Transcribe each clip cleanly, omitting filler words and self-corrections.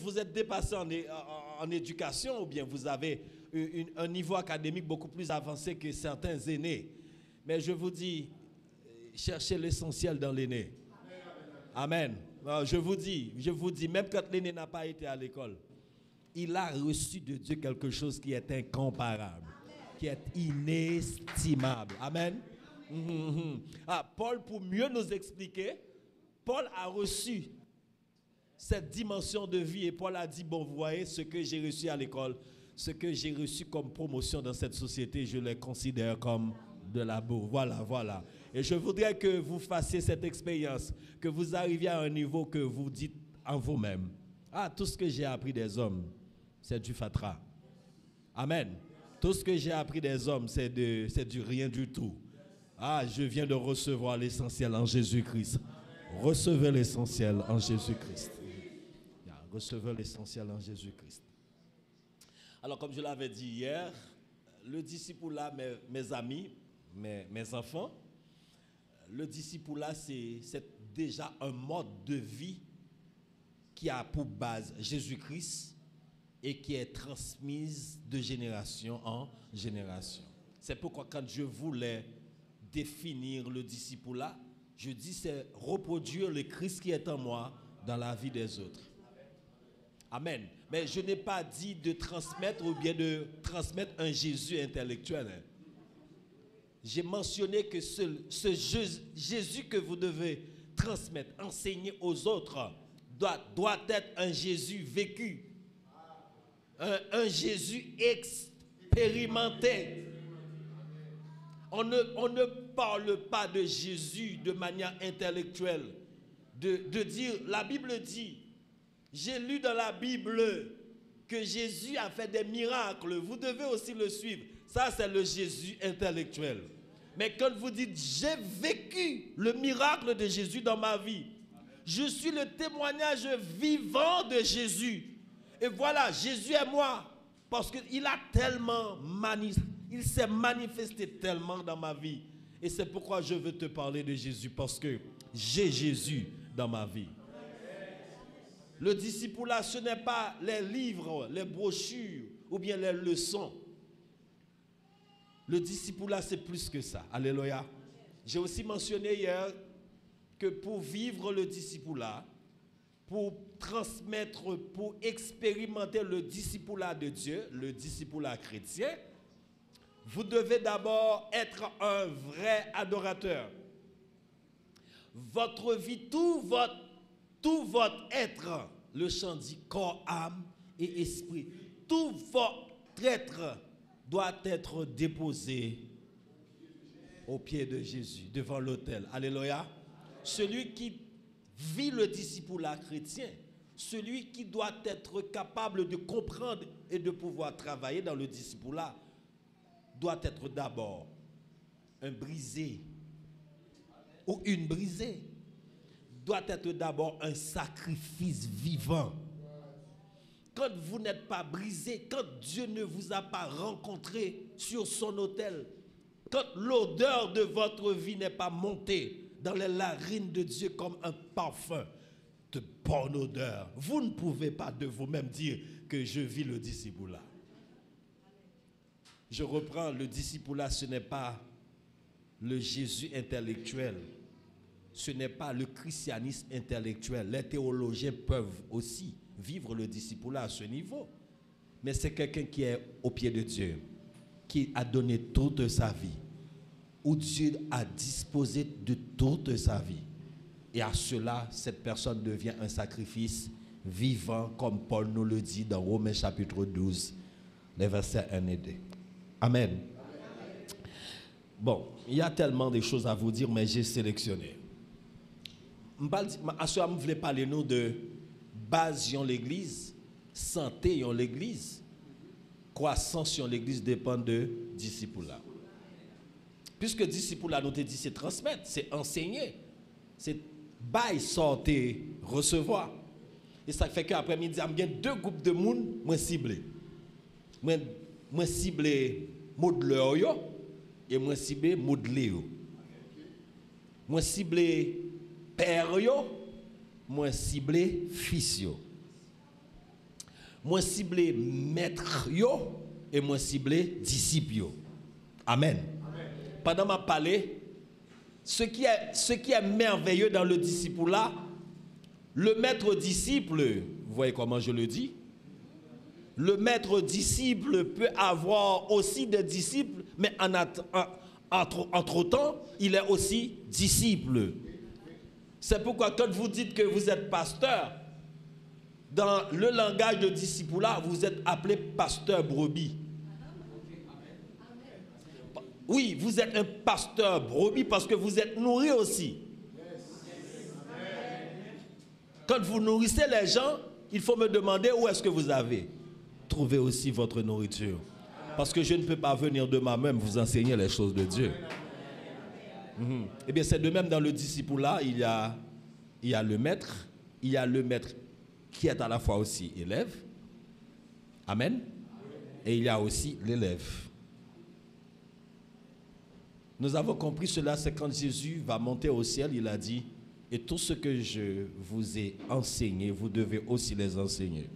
vous êtes dépassé en éducation ou bien vous avez un niveau académique beaucoup plus avancé que certains aînés. Mais je vous dis, cherchez l'essentiel dans l'aîné. Amen. Je vous dis, même quand l'aîné n'a pas été à l'école, il a reçu de Dieu quelque chose qui est incomparable, qui est inestimable. Amen. Paul, pour mieux nous expliquer, Paul a reçu cette dimension de vie et Paul a dit, bon, vous voyez, ce que j'ai reçu à l'école, ce que j'ai reçu comme promotion dans cette société, je le considère comme de la boue. Voilà. Et je voudrais que vous fassiez cette expérience, que vous arriviez à un niveau que vous dites en vous-même, tout ce que j'ai appris des hommes, c'est du fatras. Amen. Tout ce que j'ai appris des hommes, c'est du rien du tout. Je viens de recevoir l'essentiel en Jésus-Christ. Recevez l'essentiel en Jésus-Christ. Recevez l'essentiel en Jésus-Christ. Alors, comme je l'avais dit hier, le discipulat, mes amis, mes enfants, le discipulat, c'est déjà un mode de vie qui a pour base Jésus-Christ et qui est transmise de génération en génération. C'est pourquoi quand je voulais définir le discipulat, je dis c'est reproduire le Christ qui est en moi dans la vie des autres. Amen. Mais je n'ai pas dit de transmettre ou bien de transmettre un Jésus intellectuel. J'ai mentionné que ce Jésus que vous devez transmettre, enseigner aux autres, doit être un Jésus vécu. Un Jésus expérimenté. On ne parle pas de Jésus de manière intellectuelle. De dire, la Bible dit, j'ai lu dans la Bible que Jésus a fait des miracles. Vous devez aussi le suivre. Ça, c'est le Jésus intellectuel. Mais quand vous dites, j'ai vécu le miracle de Jésus dans ma vie, je suis le témoignage vivant de Jésus. Et voilà, Jésus est moi. Parce qu'il a tellement il s'est manifesté tellement dans ma vie. Et c'est pourquoi je veux te parler de Jésus. Parce que j'ai Jésus dans ma vie. Le discipulat, ce n'est pas les livres, les brochures ou bien les leçons. Le discipulat, c'est plus que ça. Alléluia. J'ai aussi mentionné hier que pour vivre le discipulat, pour transmettre, pour expérimenter le discipulat de Dieu, le discipulat chrétien, vous devez d'abord être un vrai adorateur. Votre vie, tout votre être, le chant dit corps, âme et esprit, tout votre être doit être déposé au pied de Jésus, devant l'autel. Alléluia. Celui qui vit le discipulat chrétien, celui qui doit être capable de comprendre et de pouvoir travailler dans le discipulat, doit être d'abord un brisé ou une brisée. Doit être d'abord un sacrifice vivant. Quand vous n'êtes pas brisé, quand Dieu ne vous a pas rencontré sur son autel, quand l'odeur de votre vie n'est pas montée dans les narines de Dieu comme un parfum de bonne odeur, vous ne pouvez pas de vous-même dire que je vis le discipulat. Je reprends, le discipulat, ce n'est pas le Jésus intellectuel. Ce n'est pas le christianisme intellectuel. Les théologiens peuvent aussi vivre le discipulat à ce niveau. Mais c'est quelqu'un qui est au pied de Dieu, qui a donné toute sa vie, où Dieu a disposé de toute sa vie. Et à cela, cette personne devient un sacrifice vivant, comme Paul nous le dit dans Romains chapitre 12, les versets 1 et 2. Amen. Bon, il y a tellement de choses à vous dire, mais j'ai sélectionné. À ce moment, je voulais parler nous de base sur l'église, santé sur l'église, croissance sur l'église dépend de discipulat. Puisque discipulat, nous te dit, c'est transmettre, c'est enseigner, c'est bail, sortir, recevoir. Et ça fait qu'après-midi, il y a deux groupes de monde, moi ciblé. Moi ciblé modeleur et moi ciblé modelé. Moi ciblé père yo, moi ciblé fils yo. Moi ciblé maître yo et moi ciblé disciple yo. Amen. Pendant ma parler, ce qui est merveilleux dans le disciple là, le maître disciple, vous voyez comment je le dis? Le maître disciple peut avoir aussi des disciples, mais entre-temps, il est aussi disciple. C'est pourquoi quand vous dites que vous êtes pasteur, dans le langage de discipulat, vous êtes appelé pasteur brebis. Oui, vous êtes un pasteur brebis parce que vous êtes nourri aussi. Quand vous nourrissez les gens, il faut me demander où est-ce que vous avez trouvé aussi votre nourriture. Parce que je ne peux pas venir de moi-même vous enseigner les choses de Dieu. Eh bien, c'est de même dans le discipulat, il y a le maître qui est à la fois aussi élève. Amen. Et il y a aussi l'élève. Nous avons compris cela, c'est quand Jésus va monter au ciel, il a dit, et tout ce que je vous ai enseigné, vous devez aussi les enseigner.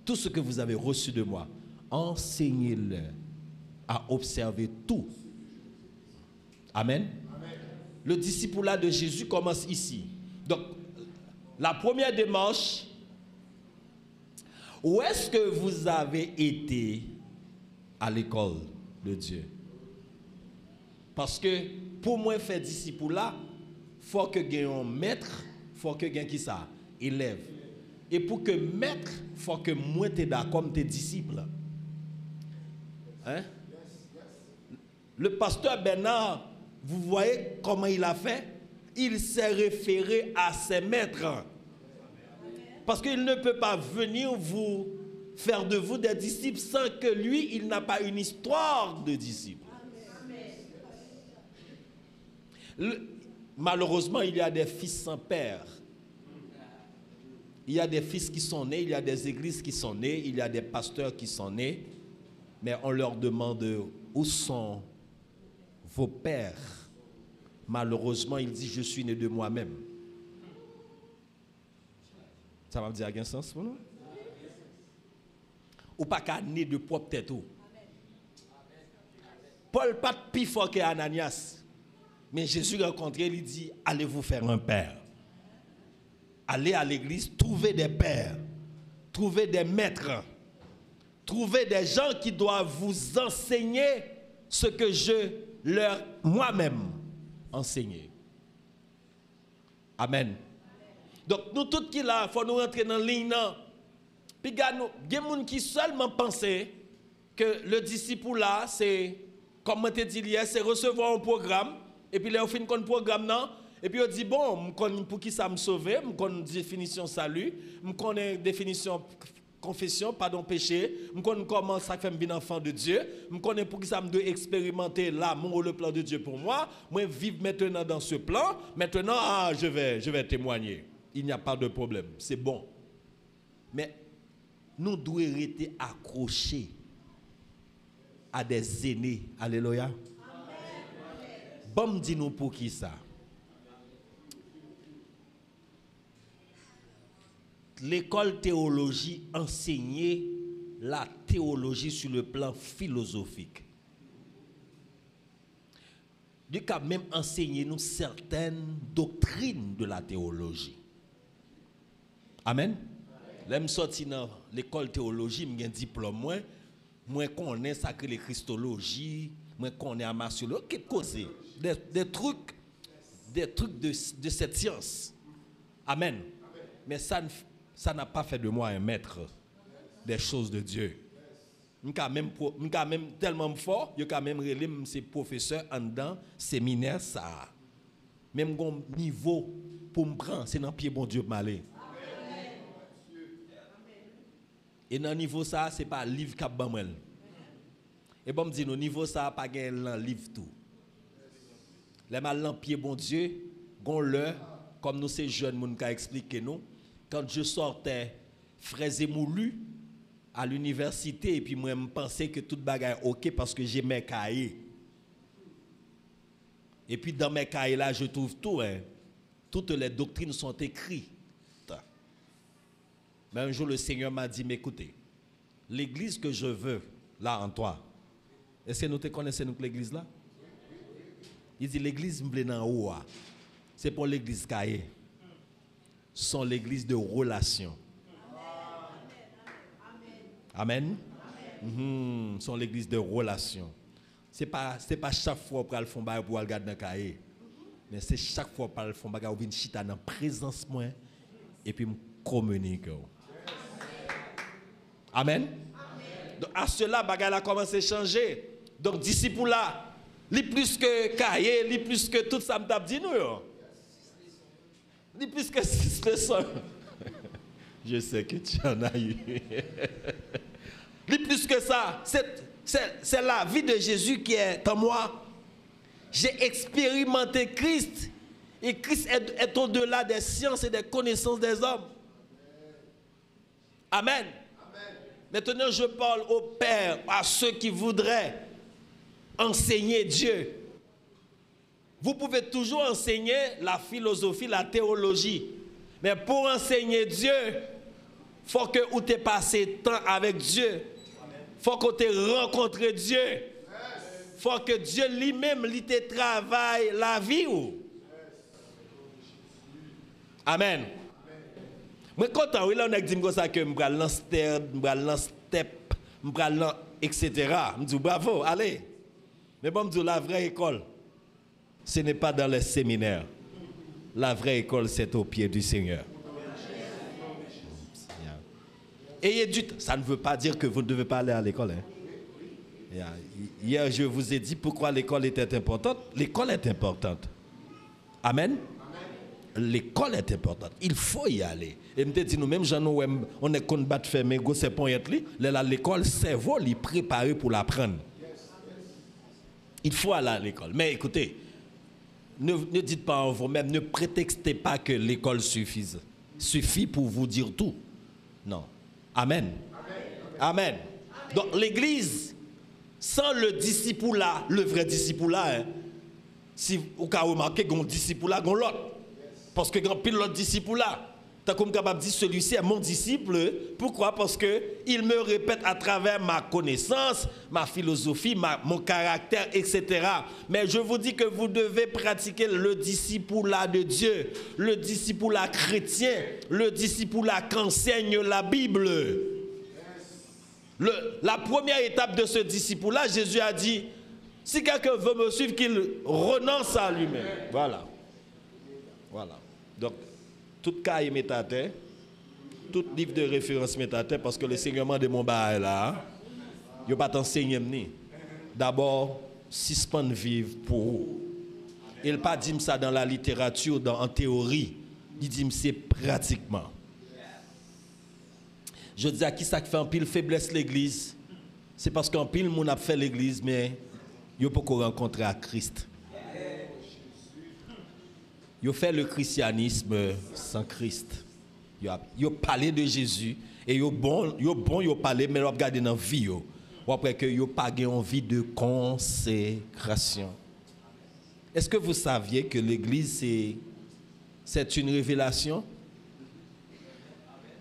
Tout ce que vous avez reçu de moi, enseignez-le à observer tout. Amen. Le discipulat de Jésus commence ici. Donc, la première démarche, où est-ce que vous avez été à l'école de Dieu? Parce que pour moi faire discipulat, il faut que j'ai un maître, il faut que j'ai qui ça? Élève. Et pour que maître, il faut que moi t'es d'accord comme tes disciples. Hein? Le pasteur Bernard, vous voyez comment il a fait? Il s'est référé à ses maîtres. Parce qu'il ne peut pas venir vous faire de vous des disciples sans que lui, il n'a pas une histoire de disciple. Malheureusement, il y a des fils sans père. Il y a des fils qui sont nés, il y a des églises qui sont nées, il y a des pasteurs qui sont nés, mais on leur demande où sont vos pères. Malheureusement, il dit, je suis né de moi-même. Ça va me dire un sens pour nous? Ou pas qu'à né de propre tête. Paul pas plus fort que Ananias. Mais Jésus rencontré, il dit, allez vous faire un père. Allez à l'église, trouvez des pères, trouvez des maîtres, trouvez des gens qui doivent vous enseigner ce que je leur moi-même enseigné. Amen. Donc nous tous qui là, il faut nous rentrer dans la ligne. Puis il y a des gens qui seulement pensent que le disciple là, c'est, comme je te dit hier, c'est recevoir un programme, et puis là on finit un programme non. Et puis on dit, bon, pour qui ça me sauve, je connais définition salut, je connais définition confession, pardon, péché, je connais comment ça fait bien enfant de Dieu, je connais pour qui ça me doit expérimenter l'amour, le plan de Dieu pour moi, moi vivre maintenant dans ce plan, maintenant, je vais témoigner. Il n'y a pas de problème, c'est bon. Mais nous devons rester accrochés à des aînés. Alléluia. Bon, dis-nous pour qui ça? L'école théologie enseignait la théologie sur le plan philosophique. Dieu a même enseigné nous certaines doctrines de la théologie. Amen. Là, je suis sorti dans l'école théologie, j'ai un diplôme, moi connais ça que les christologies, moi connais la martiologie, qu'est-ce que c'est? Des trucs de cette science. Amen. Mais ça n'a pas fait de moi un maître des choses de Dieu. Je suis même tellement fort, je suis même relé ces professeurs en dedans, séminaire ça. Même mon niveau pour me prendre, c'est dans le pied bon Dieu m'aller. Et dans le niveau ça, ce n'est pas le livre qui a ban. Et bon me dit, au niveau ça, pas un livre tout. Les mal dans pied bon Dieu, gon-le, comme nous ces jeunes moun ka expliqué nous. Quand je sortais fraisé moulu à l'université, et puis moi, je pensais que tout bagage ok parce que j'ai mes cahiers. Et puis dans mes cahiers là, je trouve tout. Hein. Toutes les doctrines sont écrites. Mais un jour, le Seigneur m'a dit, mais écoutez, l'église que je veux, là, en toi, est-ce que nous te connaissons, nous, l'église là? Il dit, l'église m'blé en haut, c'est pour l'église caillé. Sont l'église de relation. Amen. Sont l'église de relation. C'est pas chaque fois pour aller faire bail pour aller garder dans cahier. Mais c'est chaque fois pour aller faire bail pour chita dans présence moi et puis me communiquer. Amen. Donc à cela bagarre a commencé à changer. Donc disciples là, li plus que cahier, li plus que tout ça m't'a dit nous yo. Li plus que 6 leçons. Je sais que tu en as eu. Li plus que ça, c'est la vie de Jésus qui est en moi. J'ai expérimenté Christ. Et Christ est au-delà des sciences et des connaissances des hommes. Amen. Maintenant, je parle au Père, à ceux qui voudraient enseigner Dieu. Vous pouvez toujours enseigner la philosophie, la théologie. Mais pour enseigner Dieu, il faut que vous ayez passé temps avec Dieu. Il faut que tu aies rencontré Dieu. Il faut que Dieu lui-même te travaille la vie. Amen. Moi, quand on a dit que je vais lancer step, etc. Je dis bravo, allez. Mais bon, je dis la vraie école, ce n'est pas dans les séminaires. La vraie école, c'est au pied du Seigneur. Ayez du temps. Ça ne veut pas dire que vous ne devez pas aller à l'école. Hein. Hier, je vous ai dit pourquoi l'école était importante. L'école est importante. Amen. L'école est importante. Il faut y aller. Et me dit nous-mêmes, on est qu'on bat fermé, c'est point l'école, cerveau, il est préparé pour l'apprendre. Il faut aller à l'école. Mais écoutez, ne dites pas en vous-même, ne prétextez pas que l'école suffit pour vous dire tout. Non. Amen. Amen. Donc l'église, sans le disciple-là, le vrai disciple-là, hein, si vous avez remarqué qu'on disciple-là, qu'on l'autre. Parce que quand pile l'autre disciple-là, t'as comme capable de dire celui-ci est mon disciple. Pourquoi? Parce qu'il me répète à travers ma connaissance, ma philosophie, mon caractère, etc. Mais je vous dis que vous devez pratiquer le disciple-là de Dieu, le disciple-là chrétien, le disciple-là qu'enseigne la Bible. La première étape de ce disciple-là, Jésus a dit, si quelqu'un veut me suivre, qu'il renonce à lui-même. Voilà. Voilà. Donc, tout cas met à terre, tout livre de référence met à terre, parce que le Seigneur de mon bail là, il ne va pas t'enseigner. D'abord, suspendre vivre pour vous. Il ne pas dit ça dans la littérature, en théorie. Il dit c'est pratiquement. Je dis à qui ça fait un pile faiblesse l'église? C'est parce qu'un pile moun a fait l'église, mais il n'a pas rencontré à Christ. Ils fait le christianisme sans Christ. Ils parlé de Jésus et ils ont parlé, mais ils ont regardé dans la vie. Après que ils n'ont pas une vie de consécration. Est-ce que vous saviez que l'église, c'est une révélation?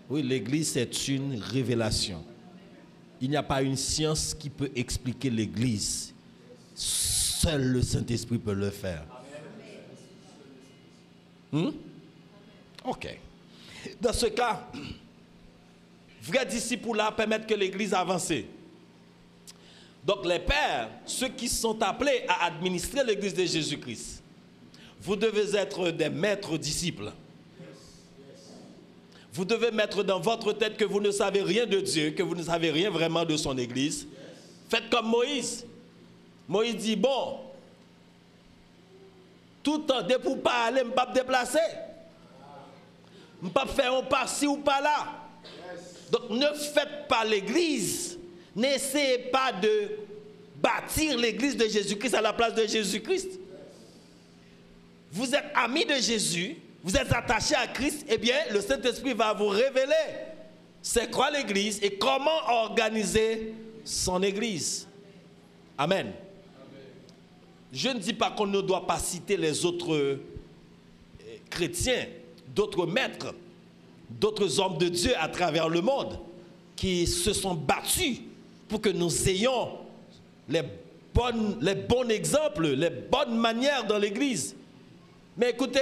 Oui, l'église, c'est une révélation. Il n'y a pas une science qui peut expliquer l'église. Seul le Saint-Esprit peut le faire. Ok. Dans ce cas, vrais disciples là permettent que l'église avance. Donc les pères, ceux qui sont appelés à administrer l'église de Jésus-Christ, vous devez être des maîtres disciples. Vous devez mettre dans votre tête que vous ne savez rien de Dieu, que vous ne savez rien vraiment de son église. Faites comme Moïse. Moïse dit, bon, tout le temps, dès pour pas aller, je ne peux pas me déplacer. Je ne peux pas faire un pas ci ou pas là. Donc ne faites pas l'église. N'essayez pas de bâtir l'église de Jésus-Christ à la place de Jésus-Christ. Vous êtes amis de Jésus, vous êtes attachés à Christ, eh bien le Saint-Esprit va vous révéler c'est quoi l'église et comment organiser son église. Amen. Je ne dis pas qu'on ne doit pas citer les autres chrétiens, d'autres maîtres. d'autres hommes de Dieu à travers le monde qui se sont battus pour que nous ayons les bons exemples, les bonnes manières dans l'Église. Mais écoutez,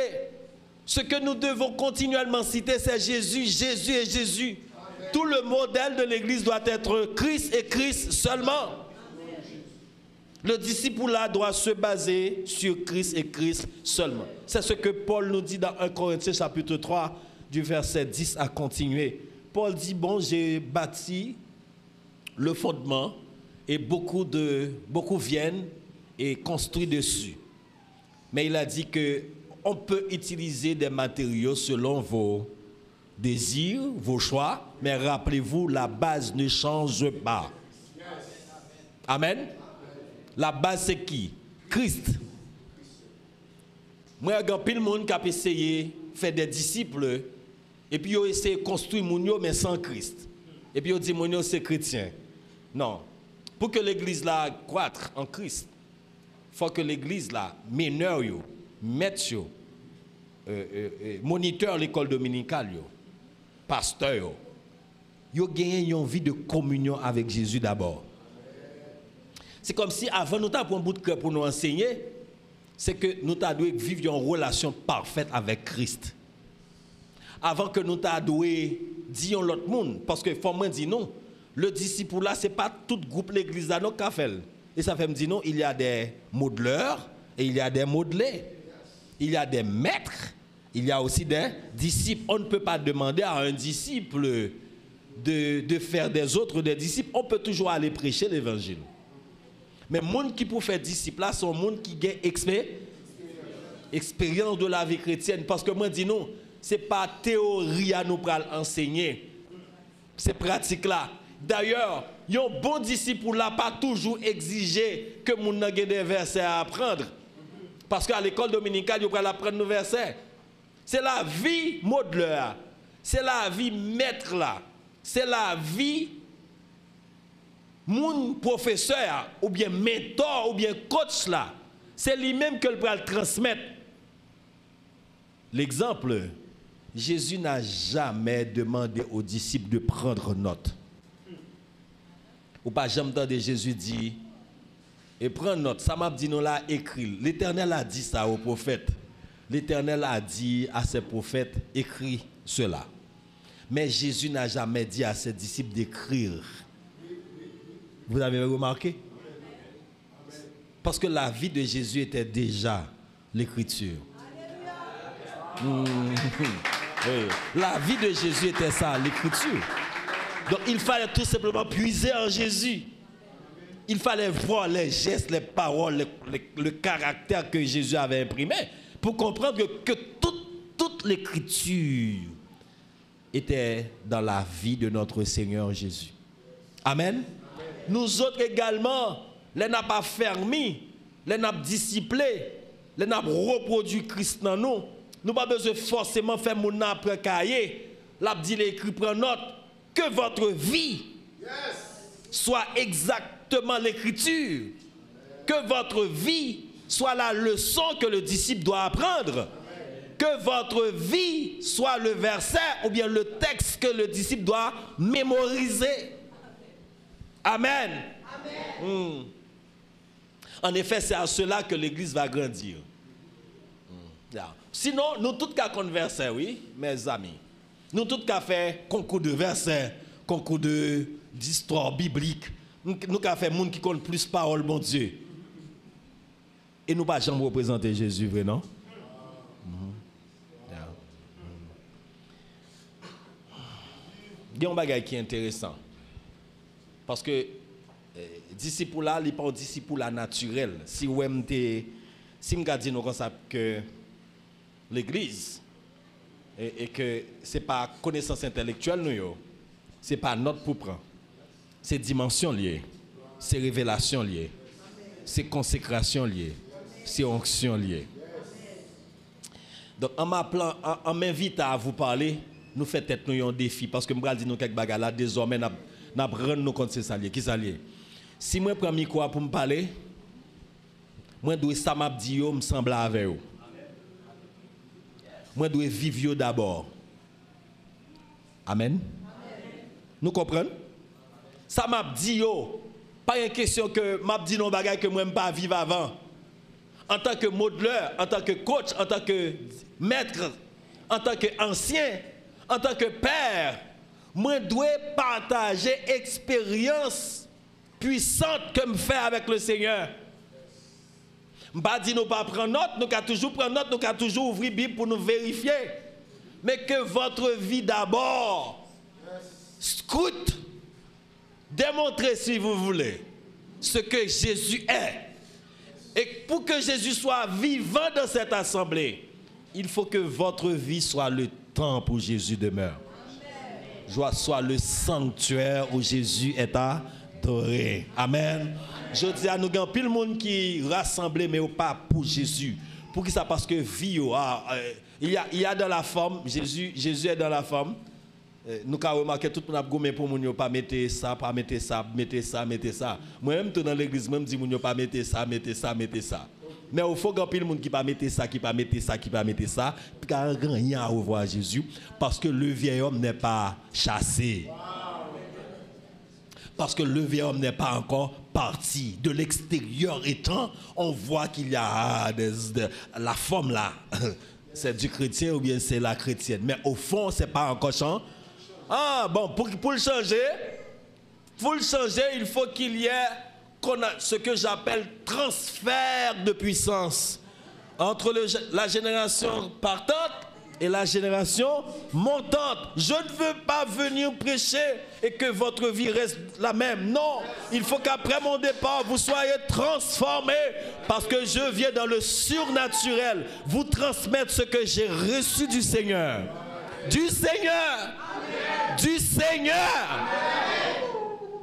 ce que nous devons continuellement citer, c'est Jésus, Jésus et Jésus. Amen. Tout le modèle de l'Église doit être Christ et Christ seulement. Amen. Le disciple-là doit se baser sur Christ et Christ seulement. C'est ce que Paul nous dit dans 1 Corinthiens chapitre 3, du verset 10 à continuer. Paul dit, bon, j'ai bâti le fondement et beaucoup viennent et construisent dessus. Mais il a dit que on peut utiliser des matériaux selon vos désirs, vos choix, mais rappelez-vous, la base ne change pas. Amen. La base, c'est qui? Christ. Moi, il y a plein de monde qui a essayé de faire des disciples, et puis ils ont essayé de construire mon mais sans Christ. Et puis ils ont dit, mon c'est chrétien. Non. Pour que l'église là croître en Christ, il faut que l'église là, meneur, maître, moniteur l'école dominicale, pasteur, ils gagnent une vie de communion avec Jésus d'abord. C'est comme si avant nous avons un bout de cœur pour nous enseigner, c'est que nous devons vivre une relation parfaite avec Christ. Avant que nous devons dire l'autre monde, parce que faut dire non, le disciple là, ce n'est pas tout groupe l'église là qui a fait. Et ça fait me dire non, il y a des modeleurs et il y a des modelés. Il y a des maîtres, il y a aussi des disciples. On ne peut pas demander à un disciple de faire des autres des disciples. On peut toujours aller prêcher l'évangile. Mais les gens qui peuvent faire disciples là sont les gens qui ont expérience de la vie chrétienne. Parce que moi, je dis non, ce n'est pas théorie à nous enseigner. C'est pratique là. D'ailleurs, un bon disciple n'a pas toujours exigé que les gens aient des versets à apprendre. Parce qu'à l'école dominicale, ils vont apprendre nos versets. C'est la vie modeleur. C'est la vie maître là. C'est la vie mon professeur ou bien mentor ou bien coach là. C'est lui-même que le va le transmettre. L'exemple, Jésus n'a jamais demandé aux disciples de prendre note. Ou pas jamais entendu Jésus dire et prends note, ça m'a dit nous là écrit. L'Éternel a dit ça aux prophètes. L'Éternel a dit à ses prophètes, écris cela. Mais Jésus n'a jamais dit à ses disciples d'écrire. Vous avez remarqué? Parce que la vie de Jésus était déjà l'écriture. La vie de Jésus était ça, l'écriture. Donc il fallait tout simplement puiser en Jésus. Il fallait voir les gestes, les paroles, le caractère que Jésus avait imprimé pour comprendre que toute l'écriture était dans la vie de notre Seigneur Jésus. Amen. Amen. Nous autres également, les n'a pas fermés, les n'a pas disciplés, les n'a pas reproduit Christ dans nous. Nous n'avons pas besoin forcément faire mon après cahier. L'a dit l'écrit prend note que votre vie soit exactement l'écriture. Que votre vie soit la leçon que le disciple doit apprendre. Que votre vie soit le verset ou bien le texte que le disciple doit mémoriser. Amen. Amen. En effet, c'est à cela que l'Église va grandir. Sinon, nous tous qu'à converser, oui, mes amis. Nous tous qu'à faire concours de versets, concours d'histoire biblique. Nous qu'à faire monde qui compte plus parole, mon Dieu. Et nous pas jamais représenter Jésus, vrai, non? Il y a un bagage qui est intéressant. Parce que disciple là, il n'est pas un disciple naturel. Si vous si je dis comme ça que l'Église et que ce n'est pas connaissance intellectuelle, ce n'est pas note pour prendre. C'est dimension liée, c'est révélation liée, c'est consécration liée, c'est onction liée. Donc en m'invitant à vous parler, nous faisons peut-être un défi parce que je vais dire quelques bagages là désormais nous rendons compte c'est ça lié. Qui ça lié? Si moi prends micro pour me parler, moi dois ça m'a dit yo me semble avec vous. Moi dois vivre d'abord. Amen. Nous comprenons? Ça m'a dit, yo, pas une question que m'a dit non bagay que moi ne pas vivre avant. En tant que modeleur, en tant que coach, en tant que maître, en tant qu'ancien, en tant que père, moi dois partager expérience puissante que me fait avec le Seigneur. Je pas dit nous pas prendre note, nous qu'à toujours prendre note, nous qu'à toujours ouvrir Bible pour nous vérifier. Mais que votre vie d'abord scrute, démontrez si vous voulez ce que Jésus est. Et pour que Jésus soit vivant dans cette assemblée, il faut que votre vie soit le temple où Jésus demeure. Soit le sanctuaire où Jésus est adoré. Amen. Je dis à nous, il y a pile monde qui rassemble, mais pas pour Jésus. Pour qui ça? Parce que vie, il y a dans la forme, Jésus est dans la forme. Nous avons remarqué tout le monde pour ne pas mettre ça, pas mettre ça, mettre ça, mettre ça. Moi-même, dans l'église, je dis ne pas mettre ça, mettre ça, mettre ça. Mais il faut qu'il y ait monde qui ne pas mettre ça, qui ne pas mettre ça, qui ne pas mettre ça, puis qu'il n'y a rien à revoir Jésus, parce que le vieil homme n'est pas chassé. Parce que le vieil homme n'est pas encore parti. De l'extérieur étant, on voit qu'il y a la forme là. C'est du chrétien ou bien c'est la chrétienne. Mais au fond, ce n'est pas encore changé. Ah bon, pour le changer, il faut qu'il y ait ce que j'appelle transfert de puissance entre la génération partante et la génération montante. Je ne veux pas venir prêcher et que votre vie reste la même. Non, il faut qu'après mon départ, vous soyez transformés parce que je viens dans le surnaturel vous transmettre ce que j'ai reçu du Seigneur. Du Seigneur. Du Seigneur.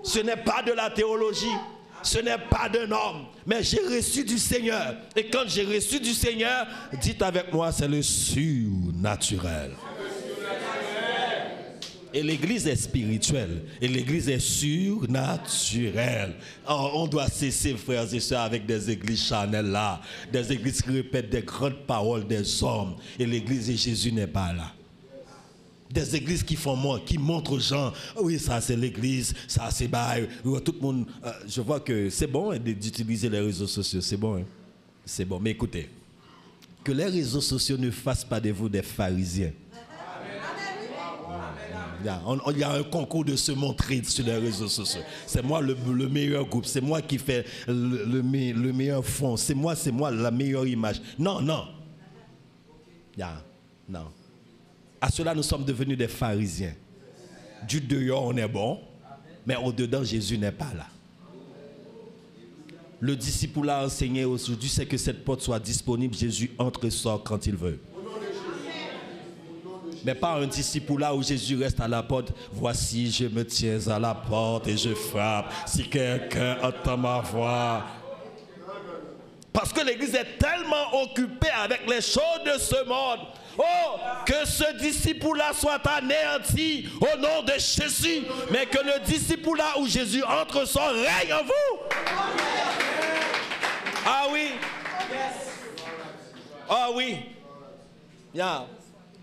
Ce n'est pas de la théologie. Ce n'est pas d'un homme, mais j'ai reçu du Seigneur. Et quand j'ai reçu du Seigneur, dites avec moi, c'est le surnaturel. Et l'église est spirituelle. Et l'église est surnaturelle. Alors, on doit cesser, frères et sœurs, avec des églises charnelles là. Des églises qui répètent des grandes paroles des hommes. Et l'église de Jésus n'est pas là. Des églises qui montrent aux gens, oui, ça c'est l'église, ça c'est bail. Tout le monde, je vois que c'est bon d'utiliser les réseaux sociaux, c'est bon. Hein? C'est bon, mais écoutez, que les réseaux sociaux ne fassent pas de vous des pharisiens. Il y a un concours de se montrer sur les réseaux sociaux. C'est moi le meilleur groupe, c'est moi qui fais le meilleur fond, c'est moi la meilleure image. Non. Non. À cela, nous sommes devenus des pharisiens. Du dehors, on est bon, mais au-dedans, Jésus n'est pas là. Le disciple a enseigné aujourd'hui, c'est que cette porte soit disponible. Jésus entre et sort quand il veut. Mais pas un disciple là où Jésus reste à la porte. Voici, je me tiens à la porte et je frappe. Si quelqu'un entend ma voix. Parce que l'église est tellement occupée avec les choses de ce monde. Oh, que ce disciple-là soit anéanti au nom de Jésus. Mais que le disciple-là où Jésus entre son règne en vous. Ah oui. Ah oui. Yeah.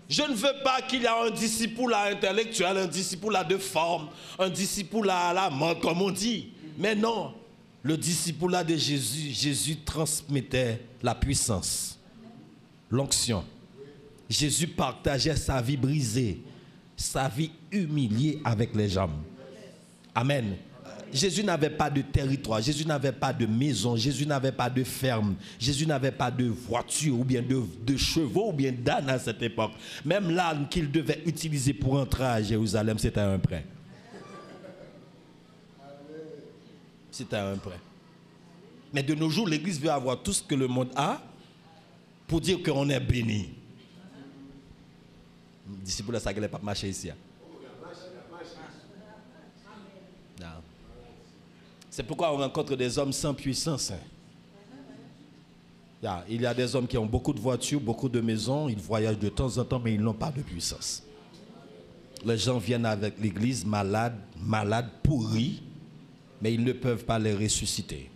Je ne veux pas qu'il y ait un disciple-là intellectuel, un disciple-là de forme, un disciple-là à la mode, comme on dit. Mais non. Le disciple-là de Jésus, Jésus transmettait la puissance, l'onction. Jésus partageait sa vie brisée, sa vie humiliée avec les gens. Amen. Jésus n'avait pas de territoire, Jésus n'avait pas de maison, Jésus n'avait pas de ferme, Jésus n'avait pas de voiture ou bien de chevaux ou bien d'âne à cette époque. Même l'âne qu'il devait utiliser pour entrer à Jérusalem, c'était un prêt. C'était un prêt. Mais de nos jours, l'Église veut avoir tout ce que le monde a pour dire qu'on est béni. Disciple, ça ne pas marcher ici. Non. C'est pourquoi on rencontre des hommes sans puissance. Il y a des hommes qui ont beaucoup de voitures, beaucoup de maisons, ils voyagent de temps en temps, mais ils n'ont pas de puissance. Les gens viennent avec l'Église malades, pourris, mais ils ne peuvent pas les ressusciter.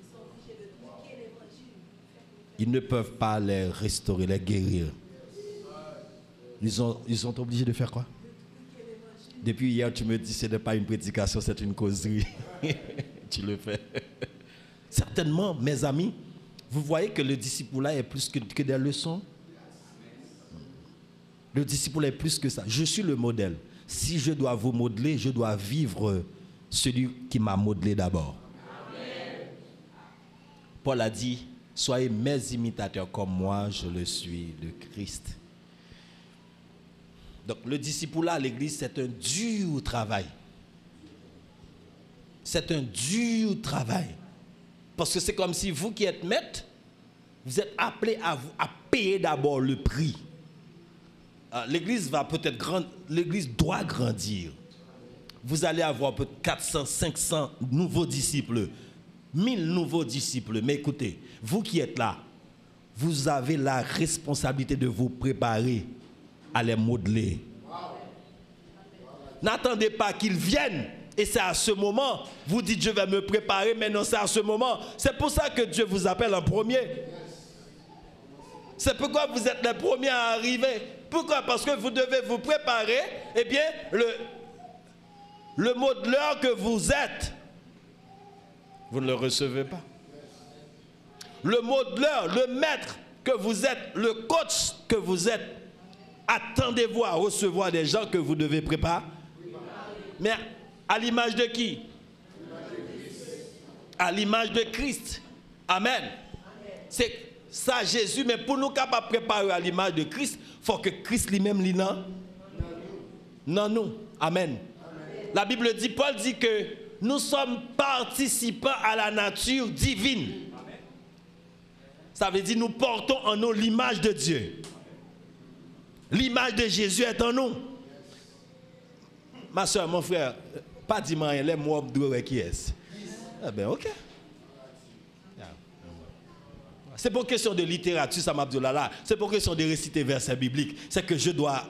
Ils ne peuvent pas les restaurer, les guérir. Ils sont obligés de faire quoi? Depuis hier, tu me dis ce n'est pas une prédication, c'est une causerie. Tu le fais. Certainement, mes amis, vous voyez que le discipulat est plus que des leçons. Le discipulat est plus que ça. Je suis le modèle. Si je dois vous modeler, je dois vivre celui qui m'a modelé d'abord. Paul a dit, soyez mes imitateurs comme moi, je le suis de Christ. Donc le discipulat à l'église, c'est un dur travail. C'est un dur travail. Parce que c'est comme si vous qui êtes maître, vous êtes appelés à payer d'abord le prix. L'église va peut-être grandir, l'église doit grandir. Vous allez avoir peut-être 400, 500 nouveaux disciples, 1000 nouveaux disciples. Mais écoutez, vous qui êtes là, vous avez la responsabilité de vous préparer à les modeler. N'attendez pas qu'ils viennent. Et c'est à ce moment, vous dites je vais me préparer, mais non, c'est à ce moment. C'est pour ça que Dieu vous appelle en premier. C'est pourquoi vous êtes les premiers à arriver. Pourquoi? Parce que vous devez vous préparer. Eh bien, le modeleur que vous êtes, vous ne le recevez pas. Le modeleur, le maître que vous êtes, le coach que vous êtes, attendez-vous à recevoir des gens que vous devez préparer. Mais à l'image de qui? À l'image de Christ. Amen. C'est ça Jésus, mais pour nous capables de préparer à l'image de Christ, il faut que Christ lui-même l'ait non nous. Amen. La Bible dit, Paul dit que nous sommes participants à la nature divine. Ça veut dire nous portons en nous l'image de Dieu. L'image de Jésus est en nous. Ma soeur, mon frère, pas dis rien, les mots de qui est. Eh bien, ok. C'est pour question de littérature, ça m'a dit là. C'est pour question de réciter versets bibliques. C'est que je dois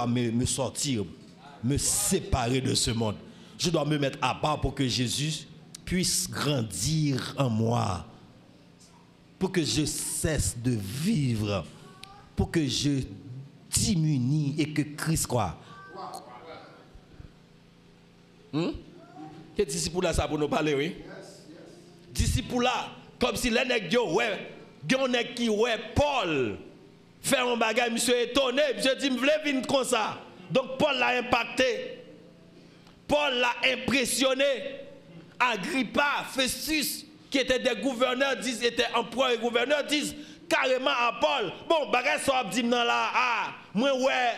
me sortir, me séparer de ce monde. Je dois me mettre à part pour que Jésus puisse grandir en moi. Pour que je cesse de vivre. Pour que je diminue et que Christ croit. Quel disciple là ça pour nous parler, oui? Disciple là, comme si les nègres qui Paul fait un bagage, monsieur étonné, monsieur dit, je voulais venir comme ça. Donc Paul l'a impacté. Paul l'a impressionné. Agrippa, Festus, qui étaient des gouverneurs, étaient empereurs et gouverneurs, disent carrément à Paul, bon, bagage soit dit dans là, moi ouais,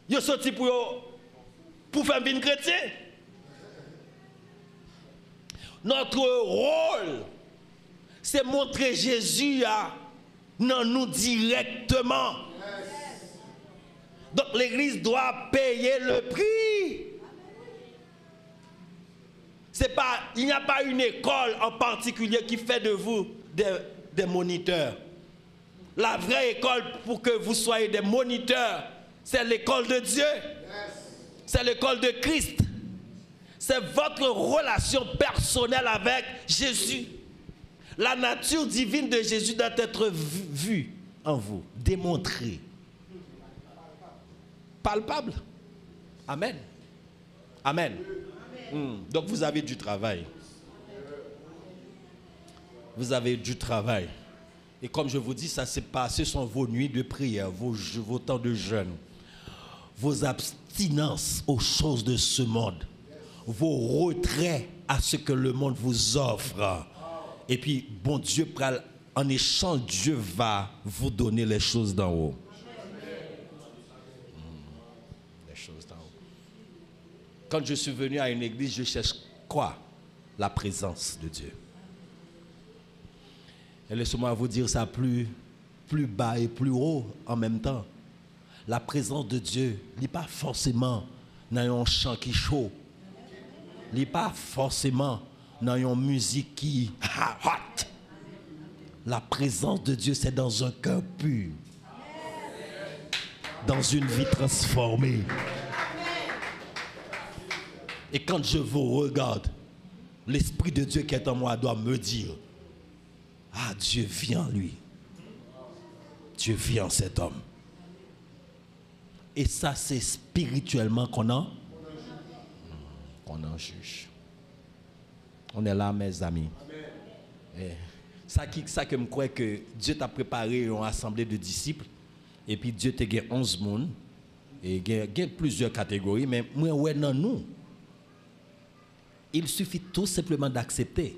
yo sorti pour faire venir chrétien. Notre rôle, c'est montrer Jésus à nous directement. Donc l'église doit payer le prix. Il n'y a pas une école en particulier qui fait de vous des moniteurs. La vraie école pour que vous soyez des moniteurs, c'est l'école de Dieu. C'est l'école de Christ. C'est votre relation personnelle avec Jésus. La nature divine de Jésus doit être vue en vous, démontrée. Palpable. Amen. Amen. Donc vous avez du travail. Vous avez du travail. Et comme je vous dis, ça c'est pas, ce sont vos nuits de prière, vos temps de jeûne, vos abstinences aux choses de ce monde, vos retraits à ce que le monde vous offre. Et puis, bon Dieu, en échange, Dieu va vous donner les choses d'en haut. Les choses d'en haut. Quand je suis venu à une église, je cherche quoi? La présence de Dieu. Et laissez-moi vous dire ça plus bas et plus haut en même temps. La présence de Dieu n'est pas forcément dans un chant qui chaud. Il n'est pas forcément dans une musique qui hot. La présence de Dieu, c'est dans un cœur pur. Dans une vie transformée. Et quand je vous regarde, l'Esprit de Dieu qui est en moi doit me dire, ah, Dieu vient en lui. Dieu vient en cet homme. Et ça, c'est spirituellement qu'on a qu'on en juge. On est là, mes amis. Amen. Ça que je crois que Dieu t'a préparé une assemblée de disciples. Et puis Dieu t'a gagné 11 personnes. Et il y a plusieurs catégories. Mais moi, ouais, non, nous. Il suffit tout simplement d'accepter.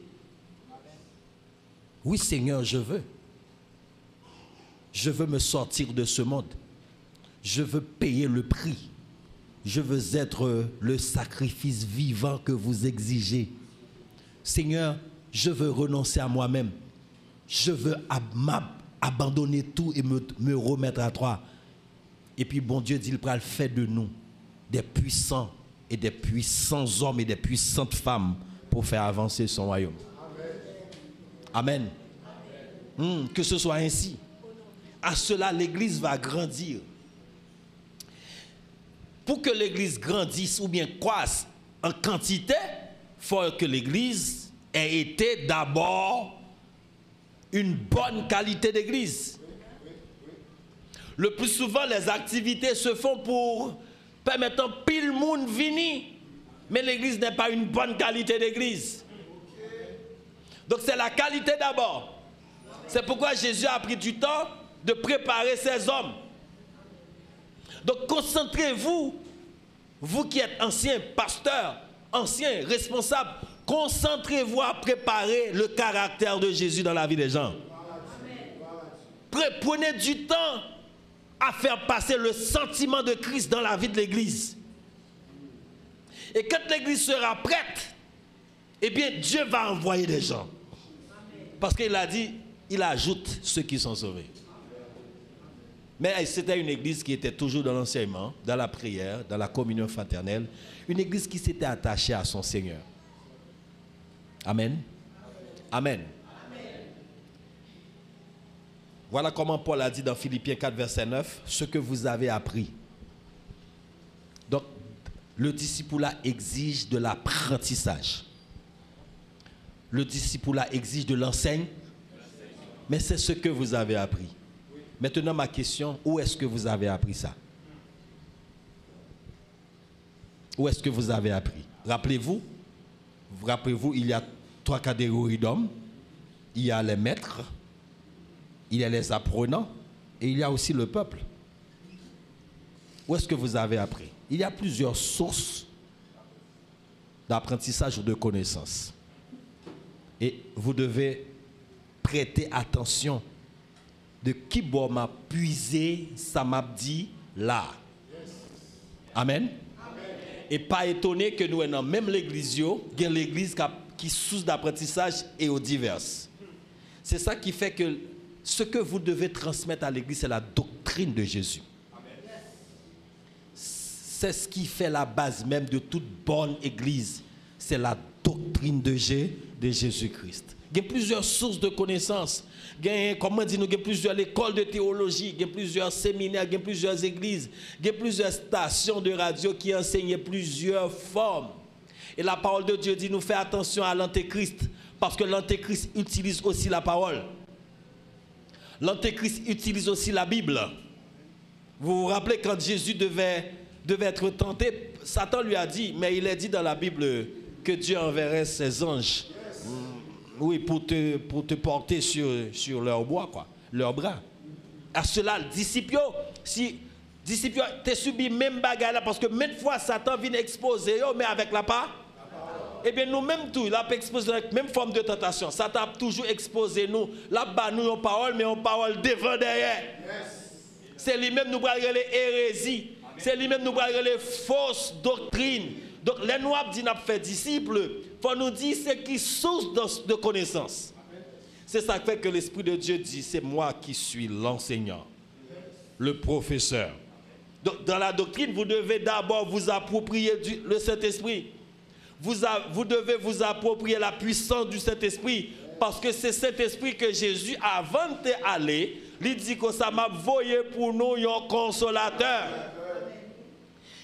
Oui, Seigneur, je veux. Je veux me sortir de ce monde. Je veux payer le prix. Je veux être le sacrifice vivant que vous exigez. Seigneur, je veux renoncer à moi-même. Je veux abandonner tout et me remettre à toi. Et puis, bon Dieu dit, il va le faire de nous des puissants et des puissants hommes et des puissantes femmes pour faire avancer son royaume. Amen. Amen. Que ce soit ainsi. À cela, l'Église va grandir. Pour que l'Église grandisse ou bien croisse en quantité, il faut que l'Église ait été d'abord une bonne qualité d'Église. Le plus souvent, les activités se font pour permettre pile monde venir, mais l'Église n'est pas une bonne qualité d'Église. Donc c'est la qualité d'abord. C'est pourquoi Jésus a pris du temps de préparer ses hommes. Donc concentrez-vous, vous qui êtes anciens pasteurs, anciens responsables, concentrez-vous à préparer le caractère de Jésus dans la vie des gens. Prenez du temps à faire passer le sentiment de Christ dans la vie de l'Église. Et quand l'Église sera prête, eh bien Dieu va envoyer des gens. Parce qu'il a dit, il ajoute ceux qui sont sauvés. Mais c'était une église qui était toujours dans l'enseignement, dans la prière, dans la communion fraternelle. Une église qui s'était attachée à son Seigneur. Amen. Amen. Amen. Voilà comment Paul a dit dans Philippiens 4, verset 9, ce que vous avez appris. Donc, le discipulat exige de l'apprentissage. Le discipulat exige de l'enseigne. Mais c'est ce que vous avez appris. Maintenant, ma question, où est-ce que vous avez appris ça? Où est-ce que vous avez appris? Rappelez-vous, il y a 3 catégories d'hommes. Il y a les maîtres, il y a les apprenants, et il y a aussi le peuple. Où est-ce que vous avez appris? Il y a plusieurs sources d'apprentissage ou de connaissances. Et vous devez prêter attention de qui m'a puisé, ça m'a dit là. Amen. Amen. Et pas étonné que nous, dans même l'église, il y a l'église qui source d'apprentissage et aux diverses. C'est ça qui fait que ce que vous devez transmettre à l'église, c'est la doctrine de Jésus. Amen. C'est ce qui fait la base même de toute bonne église. C'est la doctrine de Jésus-Christ. Il y a plusieurs sources de connaissances. Il y a plusieurs écoles de théologie, il y a plusieurs séminaires, il y a plusieurs églises, il y a plusieurs stations de radio qui enseignent plusieurs formes. Et la parole de Dieu dit, nous fait attention à l'antéchrist, parce que l'antéchrist utilise aussi la parole. L'antéchrist utilise aussi la Bible. Vous vous rappelez quand Jésus devait être tenté, Satan lui a dit, mais il est dit dans la Bible que Dieu enverrait ses anges. Oui, pour te porter sur leur bois, quoi, leurs bras. À cela, le disciple, si disciple, tu subi même bagarre là, parce que même fois Satan vient exposer, mais avec la part, eh bien nous-mêmes tout, il a exposé avec même forme de tentation. Satan a toujours exposé nous, là-bas nous en parole, mais en parole devant derrière. Yes. C'est lui-même nous parler les hérésies, c'est lui-même nous parler les fausses doctrines. Donc, les noirs disent n'a fait disciples, il faut nous dire ce qui source de connaissance. C'est ça qui fait que l'Esprit de Dieu dit, c'est moi qui suis l'enseignant, le professeur. Donc, dans la doctrine, vous devez d'abord vous approprier le Saint-Esprit. Vous devez vous approprier la puissance du Saint-Esprit, parce que c'est Saint-Esprit que Jésus, avant d'aller, lui dit que ça m'a voyé pour nous un consolateur.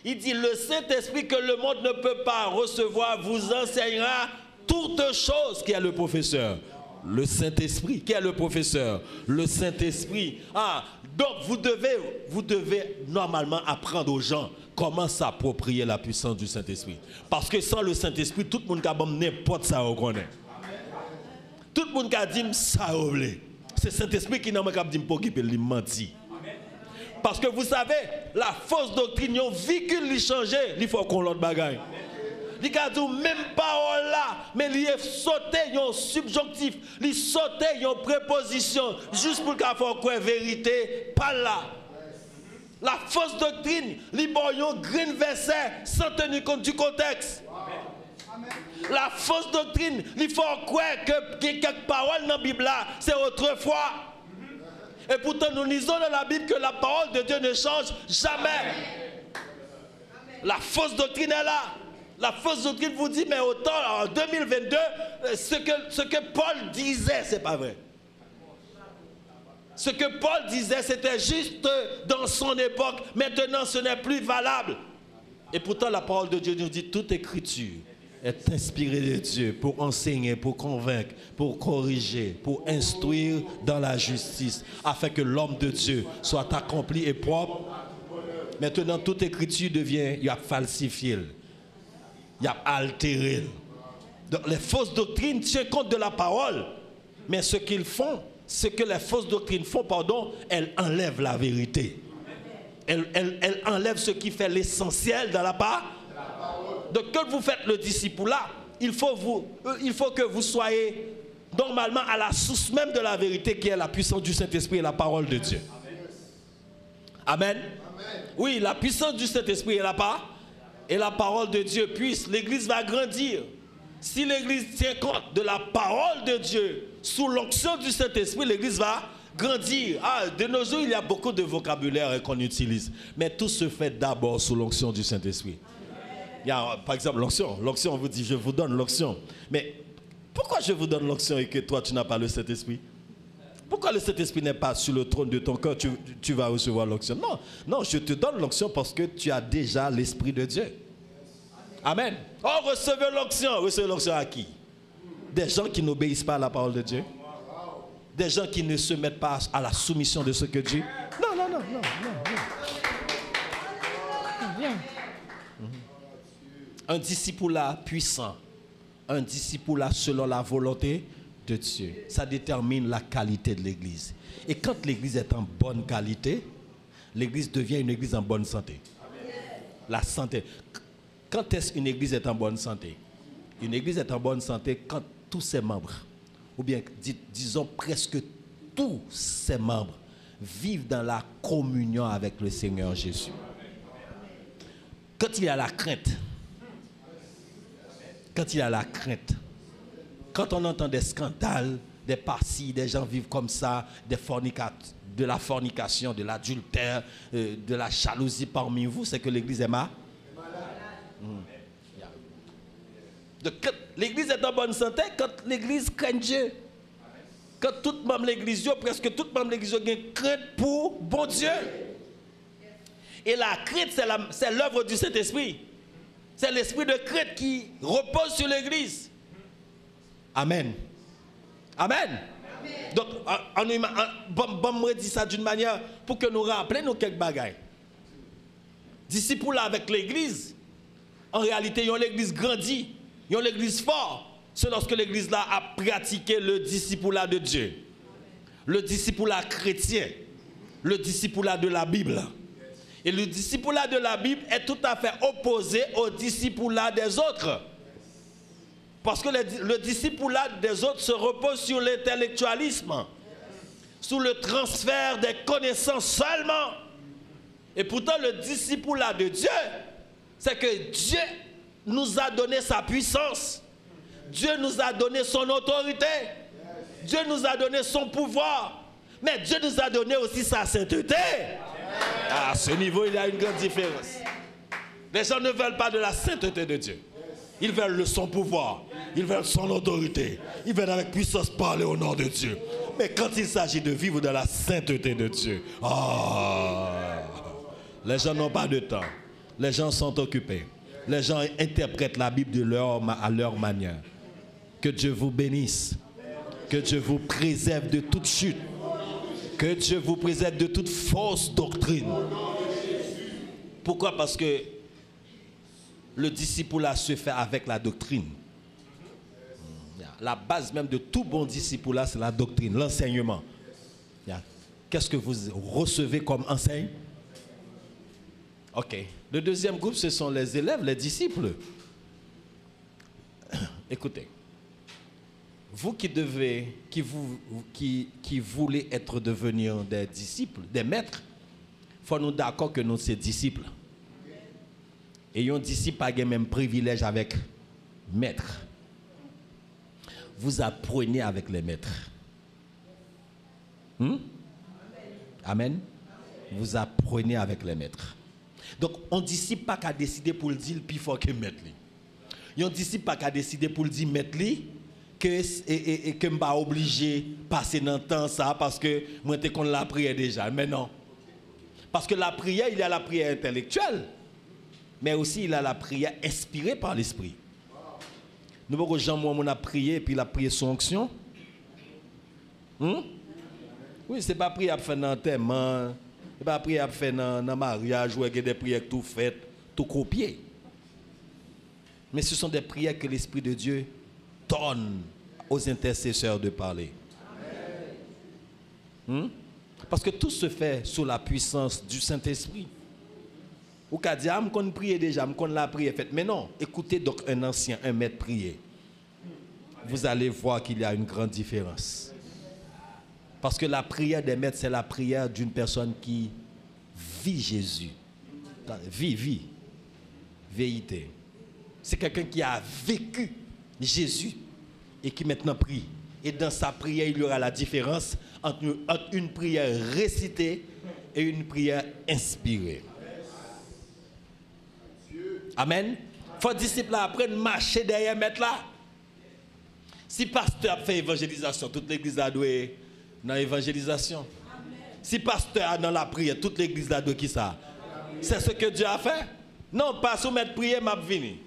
Il dit, le Saint-Esprit que le monde ne peut pas recevoir vous enseignera toutes choses. Qui est le professeur? Le Saint-Esprit. Qui est le professeur? Le Saint-Esprit. Donc vous devez normalement apprendre aux gens comment s'approprier la puissance du Saint-Esprit. Parce que sans le Saint-Esprit, tout le monde qui a n'importe ça reconnaît. Tout le monde qui a dit ça oublié. C'est le Saint-Esprit qui n'a pas dit pour qui peut lui mentir. Parce que vous savez, la fausse doctrine, il y a un véhicule qui change, il faut qu'on l'autre bagaille. Il a dit même parole là, mais il est sauté, il y a un subjonctif, il sauté, il y a une préposition, juste pour qu'il fasse quoi vérité, pas là. La fausse doctrine, il y a un green verset sans tenir compte du contexte. La fausse doctrine, il faut croire que quelques paroles dans la Bible là, c'est autrefois. Et pourtant, nous lisons dans la Bible que la parole de Dieu ne change jamais. La fausse doctrine est là. La fausse doctrine vous dit, mais autant en 2022, ce que Paul disait, ce n'est pas vrai. Ce que Paul disait, c'était juste dans son époque. Maintenant, ce n'est plus valable. Et pourtant, la parole de Dieu nous dit, toute écriture est inspirée de Dieu pour enseigner, pour convaincre, pour corriger, pour instruire dans la justice, afin que l'homme de Dieu soit accompli et propre. Maintenant, toute écriture devient, il a falsifié, il a altéré. Donc, les fausses doctrines tiennent compte de la parole, mais ce qu'ils font, ce que les fausses doctrines font, elles enlèvent la vérité. Elles enlèvent ce qui fait l'essentiel dans la parole. Donc, quand vous faites le disciple là, il faut que vous soyez normalement à la source même de la vérité qui est la puissance du Saint-Esprit et la parole de Dieu. Amen. Oui, la puissance du Saint-Esprit est là-bas et la parole de Dieu. Puis l'Église va grandir. Si l'Église tient compte de la parole de Dieu sous l'onction du Saint-Esprit, l'Église va grandir. De nos jours, il y a beaucoup de vocabulaire qu'on utilise. Mais tout se fait d'abord sous l'onction du Saint-Esprit. Il y a, par exemple, l'onction. L'onction, on vous dit, je vous donne l'onction. Mais pourquoi je vous donne l'onction et que toi, tu n'as pas le Saint-Esprit? Pourquoi le Saint-Esprit n'est pas sur le trône de ton cœur, tu vas recevoir l'onction? Non, je te donne l'onction parce que tu as déjà l'Esprit de Dieu. Amen. Oh, recevez l'onction. Recevez l'onction à qui? Des gens qui n'obéissent pas à la parole de Dieu. Des gens qui ne se mettent pas à la soumission de ce que Dieu... Non. Un disciple-là puissant, un disciple-là selon la volonté de Dieu, ça détermine la qualité de l'Église. Et quand l'Église est en bonne qualité, l'Église devient une Église en bonne santé. La santé. Quand est-ce qu'une Église est en bonne santé? Une Église est en bonne santé quand tous ses membres, ou bien disons presque tous ses membres, vivent dans la communion avec le Seigneur Jésus. Quand il y a la crainte, quand on entend des scandales, des parties, des gens vivent comme ça, de la fornication, de l'adultère, de la jalousie parmi vous, c'est que l'Église est malade. Donc, l'Église est en bonne santé quand l'Église craint Dieu. Quand tout membre de l'Église, presque tout membre de l'Église a une crainte pour bon Dieu. Et la crainte, c'est l'œuvre du Saint-Esprit. C'est l'esprit de crainte qui repose sur l'Église. Amen. Amen. Donc, on dit ça d'une manière pour que nous rappelions quelques bagailles. Disciples avec l'Église, en réalité, ils ont l'Église grandie, ils ont l'Église forte. C'est lorsque l'Église là a pratiqué le discipulat de Dieu, le discipulat chrétien, le discipulat de la Bible. Et le discipulat de la Bible est tout à fait opposé au discipulat des autres. Parce que le discipulat des autres se repose sur l'intellectualisme, sur le transfert des connaissances seulement. Et pourtant, le discipulat de Dieu, c'est que Dieu nous a donné sa puissance. Dieu nous a donné son autorité. Dieu nous a donné son pouvoir. Mais Dieu nous a donné aussi sa sainteté. À ce niveau, il y a une grande différence. Les gens ne veulent pas de la sainteté de Dieu. Ils veulent son pouvoir. Ils veulent son autorité. Ils veulent avec puissance parler au nom de Dieu. Mais quand il s'agit de vivre dans la sainteté de Dieu, les gens n'ont pas de temps. Les gens sont occupés. Les gens interprètent la Bible à leur manière. Que Dieu vous bénisse. Que Dieu vous préserve de toute chute. Que Dieu vous préserve de toute fausse doctrine. Pourquoi? Parce que le discipulat se fait avec la doctrine. La base même de tout bon discipulat, c'est la doctrine, l'enseignement. Qu'est-ce que vous recevez comme enseigne? Ok. Le deuxième groupe, ce sont les élèves, les disciples. Écoutez. Vous qui voulez être devenir des disciples, des maîtres, il faut nous d'accord que nous sommes disciples. Et un disciple a le même privilège avec maître. Vous apprenez avec les maîtres. Amen. Vous apprenez avec les maîtres. Donc, on ne disciple pas qu'à décider pour le dire plus fort que maître. On ne disciple pas qu'à décider pour le dire maître que je ne suis pas obligé de passer dans le temps ça parce que moi je connais la prière déjà. Mais non. Parce que la prière, il y a la prière intellectuelle, mais aussi il y a la prière inspirée par l'esprit. Nous voyons Jean, moi, on a prié et puis il a prié son onction. Oui, ce n'est pas prier à faire dans l'enterrement, ce n'est pas prier à faire dans le mariage où il y a des prières tout faites, tout copiées. Mais ce sont des prières que l'Esprit de Dieu donne aux intercesseurs de parler. Parce que tout se fait sous la puissance du Saint-Esprit. Ou qu'à dire, je connais prier déjà, je connais la prière faite. Mais non, écoutez donc un ancien, un maître prier. Vous allez voir qu'il y a une grande différence. Parce que la prière des maîtres, c'est la prière d'une personne qui vit Jésus. Vit. Vérité. C'est quelqu'un qui a vécu Jésus et qui maintenant prie. Et dans sa prière, il y aura la différence entre une prière récitée et une prière inspirée. Amen. Il faut disciple apprendre à marcher derrière maître là. Si pasteur a fait évangélisation, toute l'église a doué dans l'évangélisation. Si pasteur a dans la prière, toute l'église a doué qui ça? C'est ce que Dieu a fait? Non, pas soumettre prière, m'a venu.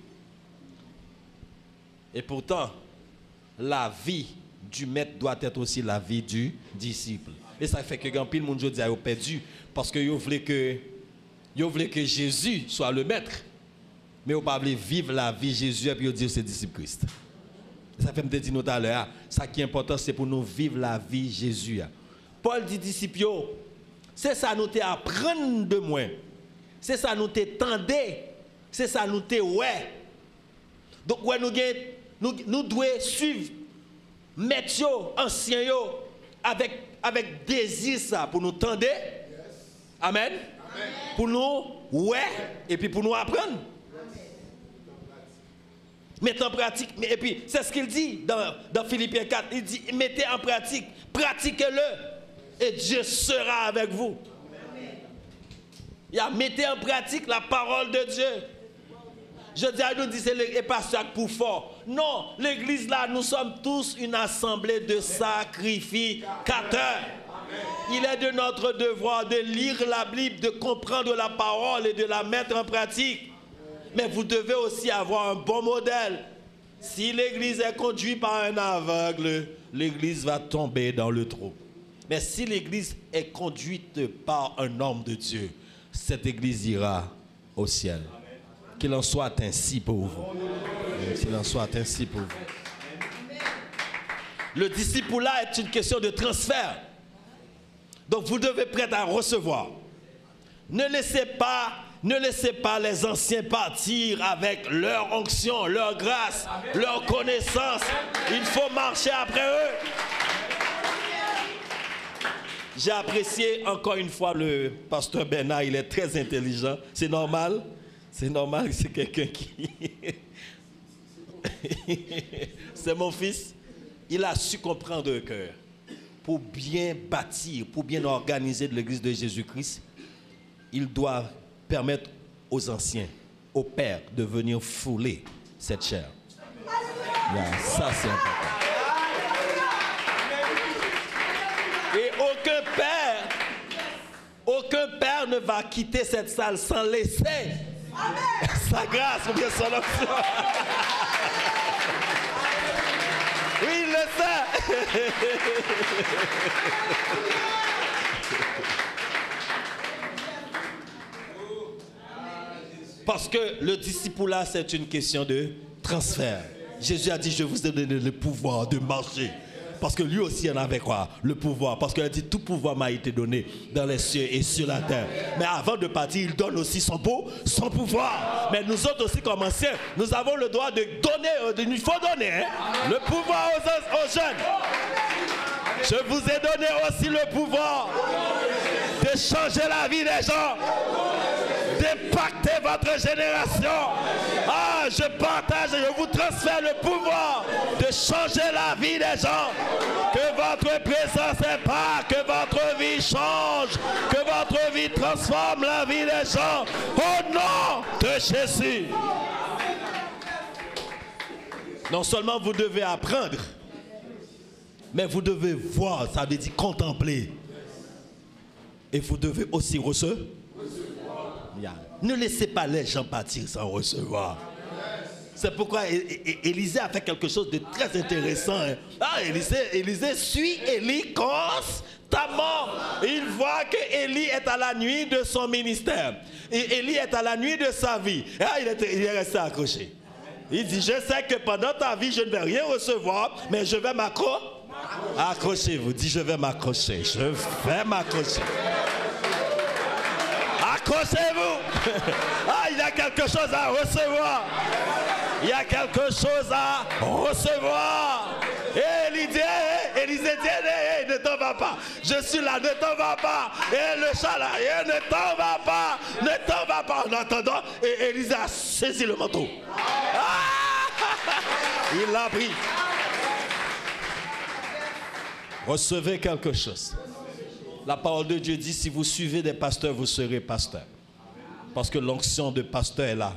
Et pourtant, la vie du maître doit être aussi la vie du disciple. Et ça fait que quand pile monde dit a perdu parce que yo voulait que Jésus soit le maître. Mais on ne peut pas vivre la vie de Jésus et puis dire c'est disciple Christ. Ça fait me dire tout à l'heure, ça qui est important c'est pour nous vivre la vie de Jésus. Paul dit disciple, c'est ça nous apprendre de moi. C'est ça nous tendez. C'est ça nous ouais. Donc ouais nous devons suivre maître ancien avec désir ça pour nous tendre. Amen. Pour nous ouais et puis pour nous apprendre. Mettez en pratique, et puis c'est ce qu'il dit dans Philippiens 4, il dit mettez en pratique, pratiquez-le et Dieu sera avec vous. Mettez en pratique la parole de Dieu. Je dis à nous, c'est pas ça pour fort. Non, l'église là, nous sommes tous une assemblée de sacrificateurs. Il est de notre devoir de lire la Bible, de comprendre la parole et de la mettre en pratique. Mais vous devez aussi avoir un bon modèle. Si l'église est conduite par un aveugle, l'église va tomber dans le trou. Mais si l'église est conduite par un homme de Dieu, cette église ira au ciel. Qu'il en soit ainsi pour vous. Qu'il en soit ainsi pour vous. Le discipulat est une question de transfert. Donc vous devez prêt à recevoir. Ne laissez pas les anciens partir avec leur onction, leur grâce, leur connaissance. Il faut marcher après eux. J'ai apprécié encore une fois le pasteur Bernard, il est très intelligent. C'est normal. C'est normal, c'est quelqu'un qui... C'est mon fils. Il a su comprendre le cœur. Pour bien bâtir, pour bien organiser l'église de Jésus-Christ, il doit permettre aux anciens, aux pères, de venir fouler cette chair. Ça, c'est important. Et aucun père ne va quitter cette salle sans laisser sa grâce ou bien son onction. Oui, il le sait. Parce que le discipulat, c'est une question de transfert. Jésus a dit, je vous ai donné le pouvoir de marcher. Parce que lui aussi en avait quoi? Le pouvoir. Parce qu'il a dit, tout pouvoir m'a été donné dans les cieux et sur la terre. Mais avant de partir, il donne aussi son pouvoir. Mais nous autres aussi comme anciens, nous avons le droit de donner, il faut donner le pouvoir aux jeunes. Je vous ai donné aussi le pouvoir de changer la vie des gens, d'impacter votre génération. Ah, je partage et je vous transfère le pouvoir de changer la vie des gens. Que votre présence impacte, que votre vie change, que votre vie transforme la vie des gens. Au nom de Jésus. Non seulement vous devez apprendre, mais vous devez voir, ça veut dire contempler. Et vous devez aussi recevoir. Ne laissez pas les gens partir sans recevoir. C'est pourquoi Élisée a fait quelque chose de très intéressant. Ah, Élisée suit Élie constamment. Il voit que Élie est à la nuit de son ministère. Et Élie est à la nuit de sa vie. Et là, il est resté accroché. Il dit, je sais que pendant ta vie, je ne vais rien recevoir, mais je vais m'accrocher. Accrochez-vous. Dis, je vais m'accrocher. Je vais m'accrocher. Accrochez-vous. Ah, il y a quelque chose à recevoir. Il y a quelque chose à recevoir. Et Élisée dit, ne t'en va pas. Je suis là, ne t'en va pas. Et le chat là, ne t'en va pas. Ne t'en va pas. En attendant, Élisée a saisi le manteau. Ah, il l'a pris. Recevez quelque chose. La parole de Dieu dit, si vous suivez des pasteurs, vous serez pasteurs. Parce que l'onction de pasteur est là.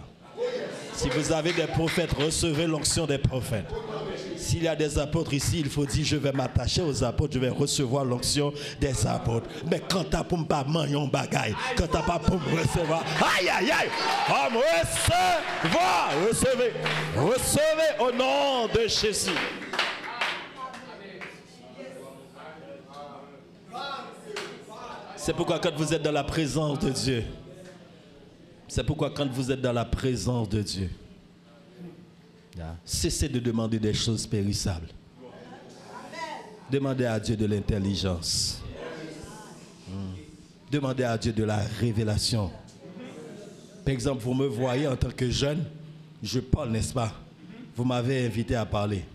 Si vous avez des prophètes, recevez l'onction des prophètes. S'il y a des apôtres ici, il faut dire, je vais m'attacher aux apôtres, je vais recevoir l'onction des apôtres. Mais quand tu as pour me pas manger un bagaille, quand tu n'as pas pour me recevoir, aïe, aïe, aïe, on recevoir, recevez au nom de Jésus. C'est pourquoi quand vous êtes dans la présence de Dieu, cessez de demander des choses périssables. Demandez à Dieu de l'intelligence. Demandez à Dieu de la révélation. Par exemple, vous me voyez en tant que jeune, je parle, n'est-ce pas? Vous m'avez invité à parler.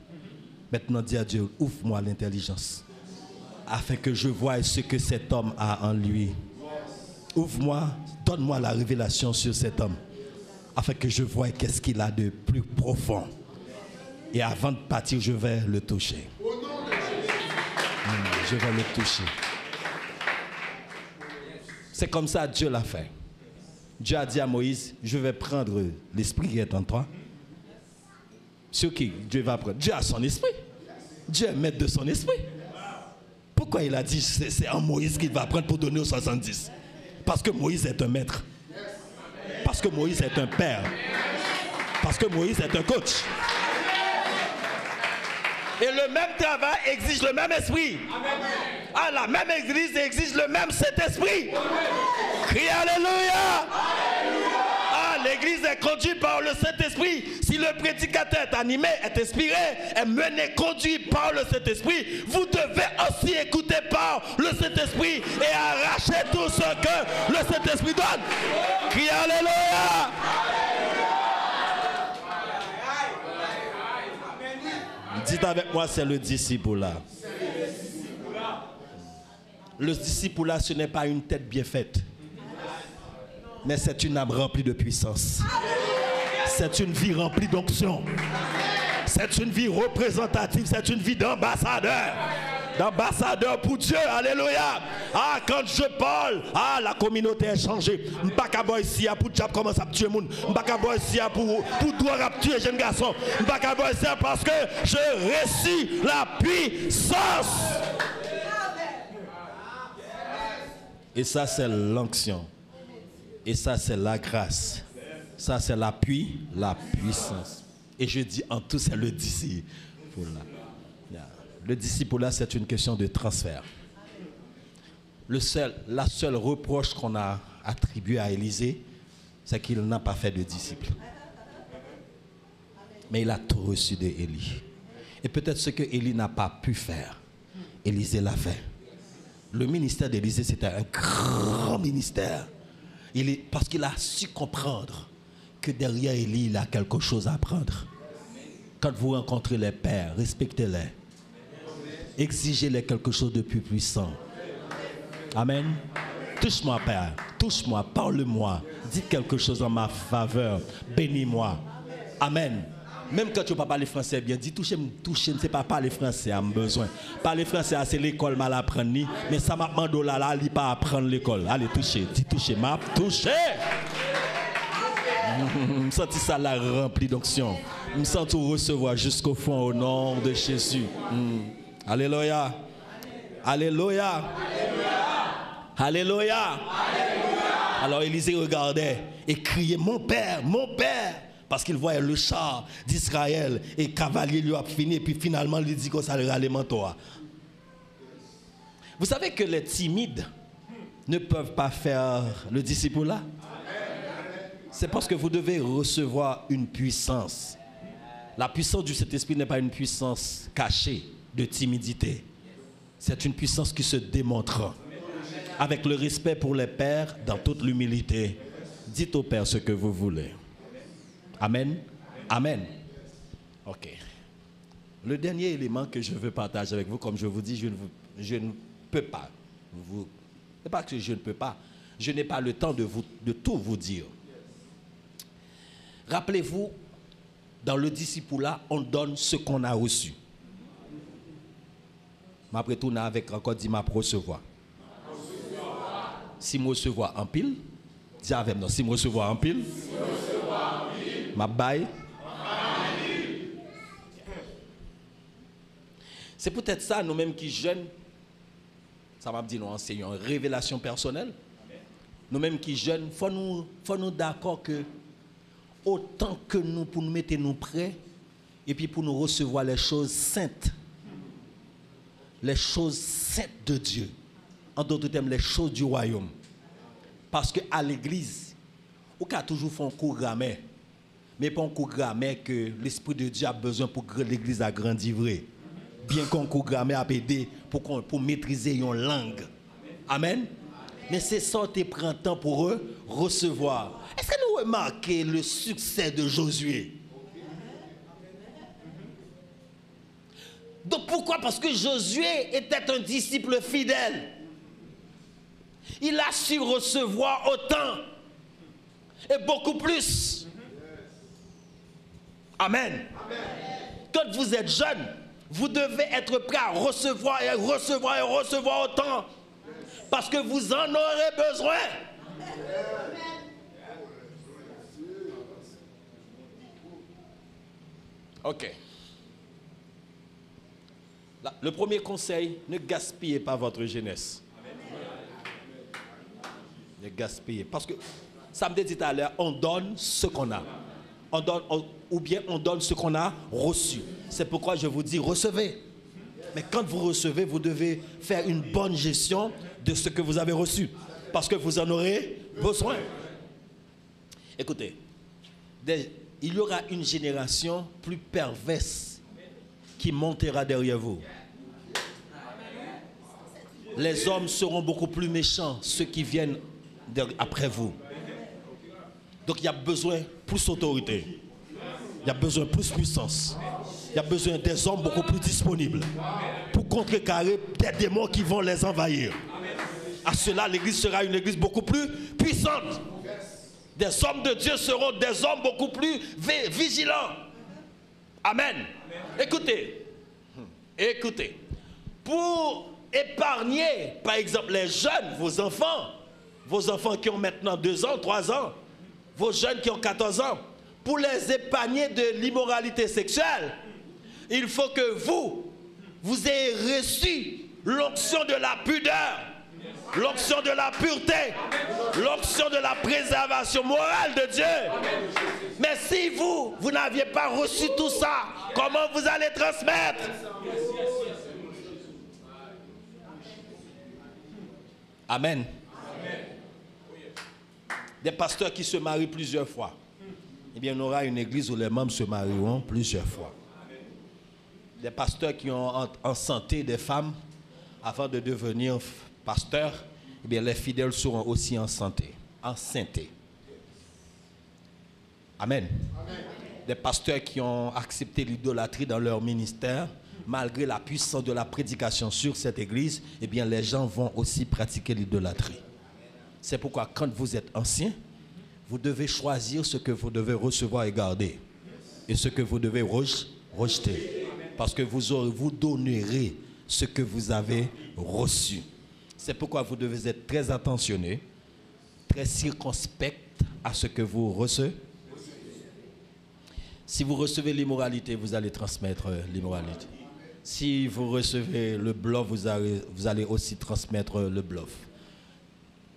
Maintenant, dis à Dieu, ouvre-moi l'intelligence, afin que je voie ce que cet homme a en lui. Ouvre-moi, donne-moi la révélation sur cet homme, afin que je voie qu'est-ce qu'il a de plus profond. Et avant de partir, je vais le toucher. Je vais le toucher. C'est comme ça Dieu l'a fait. Dieu a dit à Moïse, je vais prendre l'esprit qui est en toi. Sur qui Dieu va prendre? Dieu a son esprit. Dieu est maître de son esprit. Pourquoi il a dit c'est en Moïse qu'il va prendre pour donner aux 70? Parce que Moïse est un maître. Parce que Moïse est un père. Parce que Moïse est un coach. Et le même travail exige le même esprit. Ah, la même église exige le même Saint-Esprit. Criez Alléluia. Ah, l'église est conduite par le Saint-Esprit. Si le prédicateur est animé, est inspiré, est mené, conduit par le Saint-Esprit, vous devez aussi écouter par le Saint-Esprit et arracher tout ce que le Saint-Esprit donne. Criez Alléluia. Dites avec moi, c'est le discipulat. Le discipulat, ce n'est pas une tête bien faite, mais c'est une âme remplie de puissance. C'est une vie remplie d'onction. C'est une vie représentative. C'est une vie d'ambassadeur. D'ambassadeur pour Dieu. Alléluia. Ah, quand je parle, ah, la communauté est changée. M'baka ici pour diable commence à tuer moun. M'baka ici pour droit à tuer jeune garçon. M'baka ici parce que je reçus la puissance. Et ça, c'est l'onction. Et ça, c'est la grâce. Ça, c'est l'appui, la puissance. Et je dis en tout, c'est le discipulat. Le discipulat, c'est une question de transfert. La seule reproche qu'on a attribué à Élisée, c'est qu'il n'a pas fait de disciples. Mais il a tout reçu d'Élie. Et peut-être ce que Élie n'a pas pu faire, Élisée l'a fait. Le ministère d'Élisée, c'était un grand ministère. Parce qu'il a su comprendre que derrière Élie, il a quelque chose à apprendre. Quand vous rencontrez les pères, respectez-les. Exigez-les quelque chose de plus puissant. Amen. Touche-moi, Père. Touche-moi, parle-moi. Dites quelque chose en ma faveur. Bénis-moi. Amen. Même quand tu ne peux pas parler français bien, dis touchez-moi, touchez, ne sais pas parler français, j'ai besoin. Parler français, c'est l'école mal apprendre, mais ça m'a demandé là, il pas apprendre l'école. Allez, touchez, dis touchez, m'a touché. Je me sens ça là rempli d'onction. Je me sens tout recevoir jusqu'au fond au nom de Jésus. Alléluia. Alléluia. Alléluia. Alors Élisée regardait et criait, mon père, mon père. Parce qu'il voyait le char d'Israël et cavalier lui a fini. Et puis finalement, il dit que ça le râle mentor. Vous savez que les timides ne peuvent pas faire le disciple là. C'est parce que vous devez recevoir une puissance. La puissance du Saint-Esprit n'est pas une puissance cachée de timidité. C'est une puissance qui se démontre avec le respect pour les pères dans toute l'humilité. Dites au Père ce que vous voulez. Amen. Amen. Ok. Le dernier élément que je veux partager avec vous, comme je vous dis, je ne peux pas. C'est pas que je ne peux pas. Je n'ai pas le temps de tout vous dire. Rappelez-vous, dans le discipulat, on donne ce qu'on a reçu. Mais après tout, on a avec encore dit m'a recevoir. Si je recevoir en pile, dis avec moi, si je recevoir en pile, ma baille. C'est peut-être ça, nous-mêmes qui jeunes, ça m'a dit nous enseignons une révélation personnelle. Nous-mêmes qui jeunes, il faut nous d'accord que autant que nous, pour nous mettre nous prêts, et puis pour nous recevoir les choses saintes de Dieu, en d'autres termes, les choses du royaume. Parce qu'à l'église, on a toujours fait un cours grammaire. Mais pas un cours grammaire que l'Esprit de Dieu a besoin pour que l'église a grandi vrai. Bien qu'on cours grammaire a aidé pour maîtriser une langue. Amen. Mais c'est ça qui prend temps pour eux recevoir. Est-ce que nous remarquez le succès de Josué? Donc pourquoi? Parce que Josué était un disciple fidèle. Il a su recevoir autant et beaucoup plus. Amen. Quand vous êtes jeune, vous devez être prêt à recevoir et recevoir et recevoir autant. Parce que vous en aurez besoin. Ok. Là, le premier conseil, ne gaspillez pas votre jeunesse. Ne gaspillez. Parce que, ça me dit tout à l'heure, on donne ce qu'on a. Ou bien on donne ce qu'on a reçu. C'est pourquoi je vous dis, recevez. Mais quand vous recevez, vous devez faire une bonne gestion de ce que vous avez reçu. Parce que vous en aurez besoin. Écoutez, il y aura une génération plus perverse qui montera derrière vous. Les hommes seront beaucoup plus méchants, ceux qui viennent après vous. Donc il y a besoin de plus d'autorité. Il y a besoin de plus de puissance. Il y a besoin des hommes beaucoup plus disponibles pour contrecarrer des démons qui vont les envahir. À cela, l'église sera une église beaucoup plus puissante. Des hommes de Dieu seront des hommes beaucoup plus vigilants. Amen. Écoutez. Écoutez. Pour épargner, par exemple, les jeunes, vos enfants qui ont maintenant 2 ans, 3 ans, vos jeunes qui ont 14 ans, pour les épargner de l'immoralité sexuelle, il faut que vous ayez reçu l'onction de la pudeur, l'onction de la pureté, l'onction de la préservation morale de Dieu. Mais si vous n'aviez pas reçu tout ça, comment vous allez transmettre? Amen. Des pasteurs qui se marient plusieurs fois. Eh bien, on aura une église où les membres se marieront plusieurs fois. Des pasteurs qui ont enceinté des femmes avant de devenir pasteurs, eh bien, les fidèles seront aussi enceintés. Amen. Des pasteurs qui ont accepté l'idolâtrie dans leur ministère, malgré la puissance de la prédication sur cette église, eh bien, les gens vont aussi pratiquer l'idolâtrie. C'est pourquoi, quand vous êtes ancien, vous devez choisir ce que vous devez recevoir et garder, et ce que vous devez rejeter. Parce que vous donnerez ce que vous avez reçu. C'est pourquoi vous devez être très attentionné, très circonspect à ce que vous recevez. Si vous recevez l'immoralité, vous allez transmettre l'immoralité. Si vous recevez le bluff, vous allez aussi transmettre le bluff.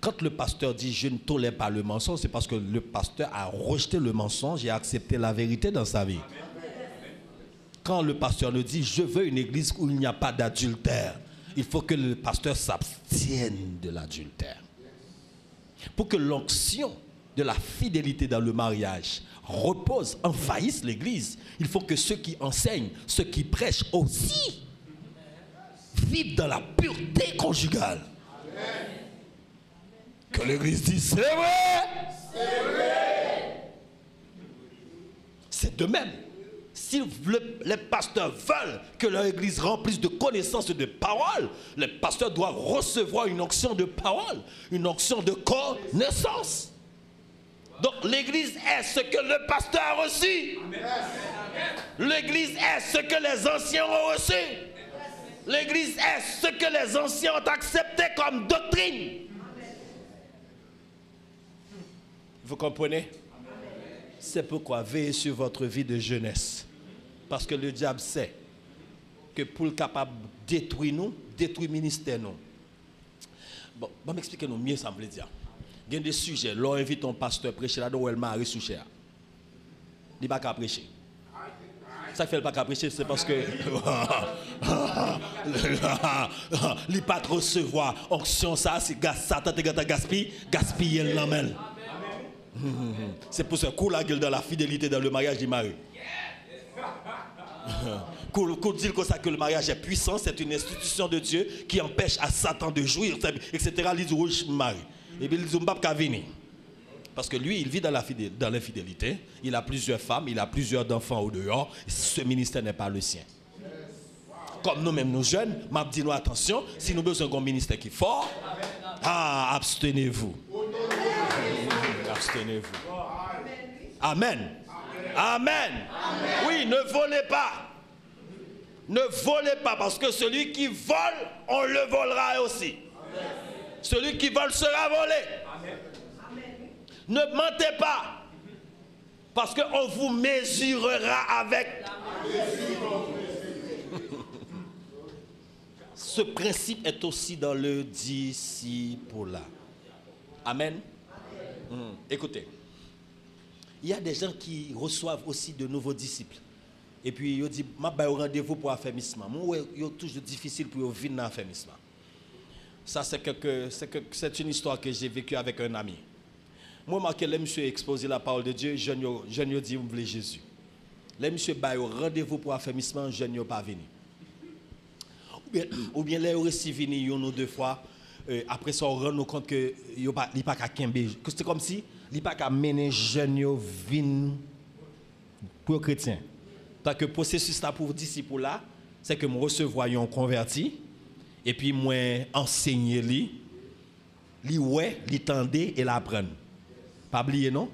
Quand le pasteur dit « je ne tolère pas le mensonge », c'est parce que le pasteur a rejeté le mensonge et a accepté la vérité dans sa vie. Quand le pasteur nous dit « je veux une église où il n'y a pas d'adultère », il faut que le pasteur s'abstienne de l'adultère. Pour que l'onction de la fidélité dans le mariage repose, envahisse l'église, il faut que ceux qui enseignent, ceux qui prêchent aussi, vivent dans la pureté conjugale. Que l'église dise « c'est vrai ». C'est vrai. C'est de même. Si les pasteurs veulent que leur église remplisse de connaissances et de paroles, les pasteurs doivent recevoir une onction de parole, une onction de connaissance. Donc l'église est ce que le pasteur a reçu. L'église est ce que les anciens ont reçu. L'église est ce que les anciens ont accepté comme doctrine. Vous comprenez? C'est pourquoi veillez sur votre vie de jeunesse. Parce que le diable sait que pour le capable de détruire nous, détruire le ministère nous. Bon, m'expliquer nous mieux, ça me veut dire. Il y a des sujets, l'on invite un pasteur à prêcher là-dedans où elle m'a arrêté sous cher. Il n'a pas qu'à prêcher. Ça fait pas qu'à prêcher, c'est parce que il n'a pas de recevoir onction, ça, c'est Satan te gaspiller l'amène. C'est pour ça qu'on la gueule dans la fidélité dans le mariage du mari. Qu'on dit que le mariage est puissant, c'est une institution de Dieu qui empêche à Satan de jouir, etc. Il dit oui, mari. Et puis il dit pas venir. Parce que lui, il vit dans l'infidélité, il a plusieurs femmes, il a plusieurs enfants au dehors, ce ministère n'est pas le sien. Comme nous-mêmes, nous jeunes, m'a dit nous attention, si nous avons besoin d'un ministère qui est fort, abstenez-vous. Abstenez-vous. Amen. Amen. Oui, ne volez pas. Ne volez pas, parce que celui qui vole, on le volera aussi. Celui qui vole sera volé. Ne mentez pas, parce qu'on vous mesurera avec. Ce principe est aussi dans le discipulat. Amen. Écoutez, il y a des gens qui reçoivent aussi de nouveaux disciples. Et puis, ils disent, je vais au rendez-vous pour l'affermissement. Moi, c'est toujours difficile pour venir dans l'affermissement. Ça, c'est une histoire que j'ai vécue avec un ami. Moi, je me exposé la parole de Dieu, je lui dis, je veux Jésus. Là, monsieur va au rendez-vous pour l'affermissement, je ne suis pas venu. Ou bien, là, il venu une ou deux fois. Après ça, on rend compte que il n'y a pas qu'à Kembe. C'est comme si il n'y a pas qu'à mener jeunes vin pour les chrétiens. Parce que le processus là pour disciples là, c'est que moi recevoir un converti et puis moi enseigner li ouais, li tendez et l'apprendre. Pas oublier non?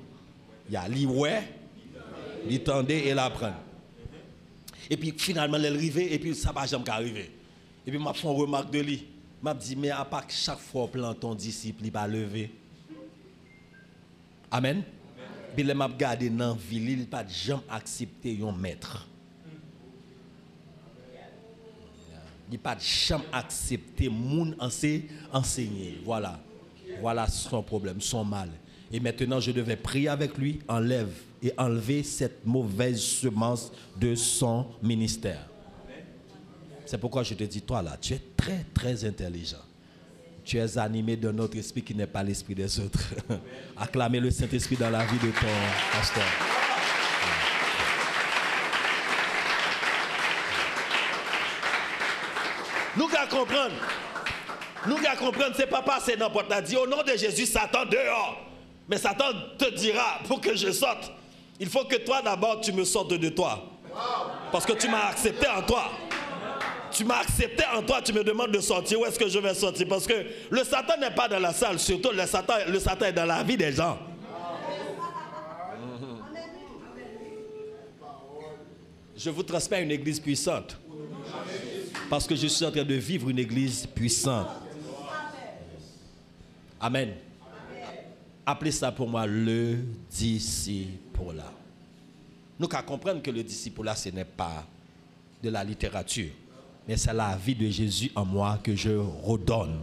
Il y a li ouais, li tendez et l'apprendre. Et puis finalement elle arrive et puis ça va jamais arriver. Et puis m'a fait une remarque de lui. M'a dit mais à part chaque fois plan ton disciple il va lever. Amen. Puis les m'a gardé dans ville, il pas jamais accepter un maître. Il pas jamais accepter moun enseigner. Voilà. Voilà son problème, son mal. Et maintenant je devais prier avec lui, enlever cette mauvaise semence de son ministère. C'est pourquoi je te dis, toi là, tu es très très intelligent. Tu es animé d'un autre esprit qui n'est pas l'esprit des autres. Acclamez le Saint-Esprit dans la vie de ton pasteur. Nous allons comprendre. Nous allons comprendre, c'est pas passé n'importe quoi. Dit au nom de Jésus, Satan dehors. Mais Satan te dira, pour que je sorte, il faut que toi d'abord tu me sortes de toi. Parce que tu m'as accepté en toi. Tu m'as accepté en toi, tu me demandes de sortir. Où est-ce que je vais sortir? Parce que le Satan n'est pas dans la salle, surtout le Satan est dans la vie des gens. Je vous transmets une église puissante. Parce que je suis en train de vivre une église puissante. Amen. Appelez ça pour moi le disciple-là. Nous qu'à comprendre que le disciple-là, ce n'est pas de la littérature. Mais c'est la vie de Jésus en moi que je redonne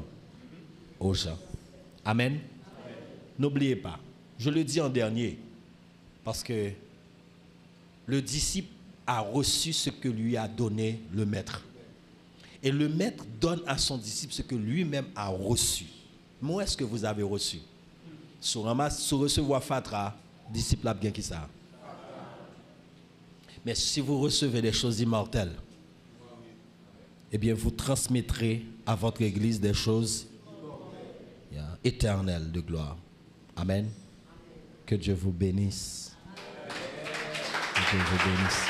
aux gens. Amen. N'oubliez pas, je le dis en dernier, parce que le disciple a reçu ce que lui a donné le maître. Et le maître donne à son disciple ce que lui-même a reçu. Moi, est-ce que vous avez reçu? Sur recevoir Fatra, disciple a bien qui ça. Mais si vous recevez des choses immortelles, eh bien, vous transmettrez à votre église des choses éternelles de gloire. Amen. Que Dieu vous bénisse. Que Dieu vous bénisse.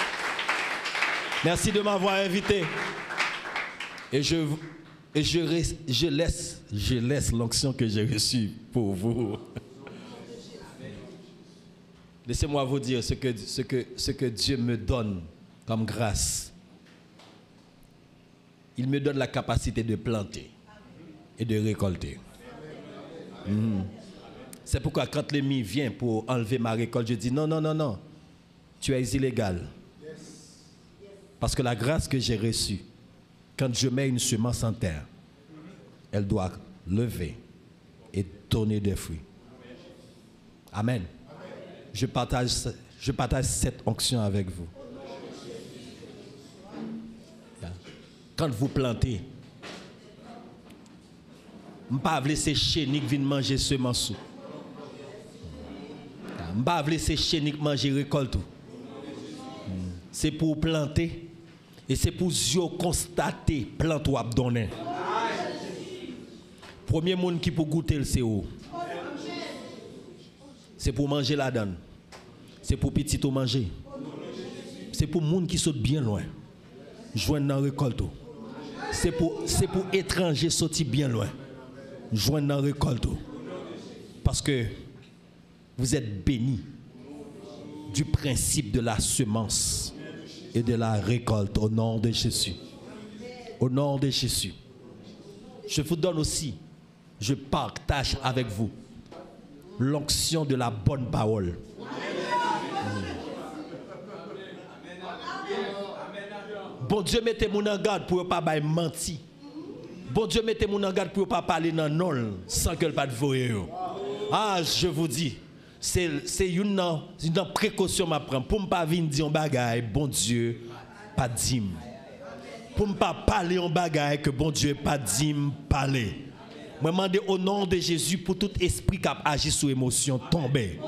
Merci de m'avoir invité. Et je laisse l'onction que j'ai reçue pour vous. Laissez-moi vous dire ce que Dieu me donne comme grâce. Il me donne la capacité de planter et de récolter. C'est pourquoi quand l'ennemi vient pour enlever ma récolte, je dis non, non, non, non. Tu es illégal. Parce que la grâce que j'ai reçue, quand je mets une semence en terre, elle doit lever et donner des fruits. Amen. Je partage cette onction avec vous. Quand vous plantez, je ne vais pas laisser chénique venir manger semence. Je ne vais pas laisser chénique manger récolte. C'est pour planter et c'est pour constater plante ou abdonner. Premier monde qui peut goûter le CO. C'est pour manger la donne. C'est pour petit ou manger. C'est pour monde qui saute bien loin. Joindre dans récolte. C'est pour étrangers sortir bien loin. Joindre dans récolte. Parce que vous êtes bénis du principe de la semence et de la récolte au nom de Jésus. Au nom de Jésus. Je vous donne aussi, je partage avec vous l'onction de la bonne parole. Bon Dieu, mettez-moi en garde pour ne pas mentir. Bon Dieu, mettez-moi en garde pour ne pas parler dans non sans que le pas de voyer. Ah, je vous dis, c'est une précaution à prendre pour ne pas venir dire un bagaille, bon Dieu, pas dit. Pour ne pas parler un bagaille que bon Dieu, pas dit, parler. Je demande au nom de Jésus pour tout esprit qui a agi sous émotion, tomber.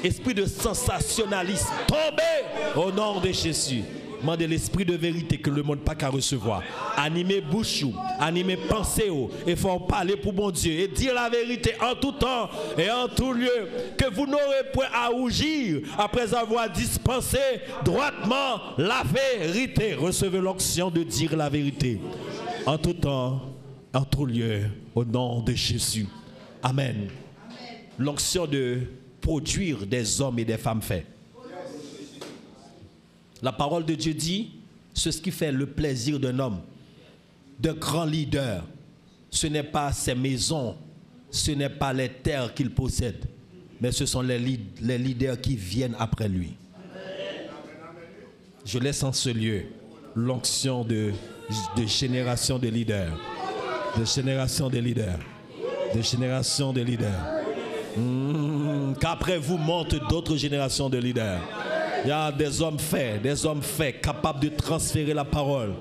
Esprit de sensationnalisme, tomber au nom de Jésus. Demandez l'esprit de vérité que le monde n'a pas qu'à recevoir. Animez bouche, animez pensée, et faut parler pour bon Dieu et dire la vérité en tout temps et en tout lieu. Que vous n'aurez point à rougir après avoir dispensé droitement la vérité. Recevez l'onction de dire la vérité en tout temps, en tout lieu, au nom de Jésus. Amen. L'onction de produire des hommes et des femmes faits. La parole de Dieu dit, ce qui fait le plaisir d'un homme, d'un grand leader, ce n'est pas ses maisons, ce n'est pas les terres qu'il possède, mais ce sont les leaders qui viennent après lui. Je laisse en ce lieu l'onction de génération de leaders, de génération de leaders, de génération de leaders. Qu'après vous montent d'autres générations de leaders. Il y a des hommes faits capables de transférer la parole,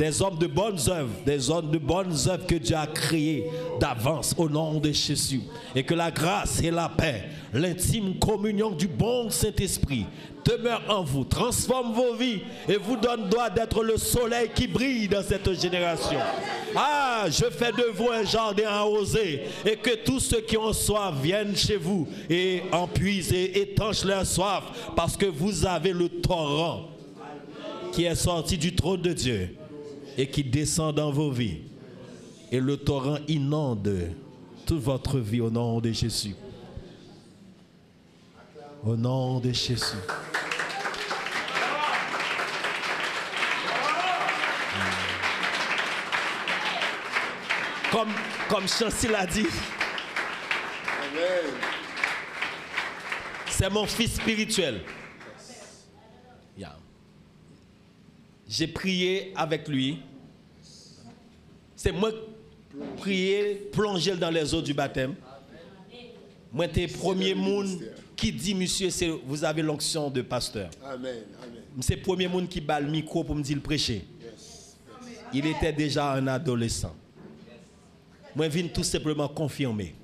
des hommes de bonnes œuvres, des hommes de bonnes œuvres que Dieu a créés d'avance au nom de Jésus. Et que la grâce et la paix, l'intime communion du bon Saint-Esprit demeure en vous, transforme vos vies et vous donne droit d'être le soleil qui brille dans cette génération. Ah, je fais de vous un jardin arrosé et que tous ceux qui ont soif viennent chez vous et en puisent et étanchent leur soif parce que vous avez le torrent qui est sorti du trône de Dieu et qui descend dans vos vies. Et le torrent inonde toute votre vie au nom de Jésus. Au nom de Jésus. Comme Chancy l'a dit, c'est mon fils spirituel. Yeah. J'ai prié avec lui. C'est moi qui prié, plongé dans les eaux du baptême. Moi, t'es le premier monde qui dit, monsieur, vous avez l'onction de pasteur. Amen. C'est le premier monde qui bat le micro pour me dire le prêcher. Il était déjà un adolescent. Moi, je viens tout simplement confirmer.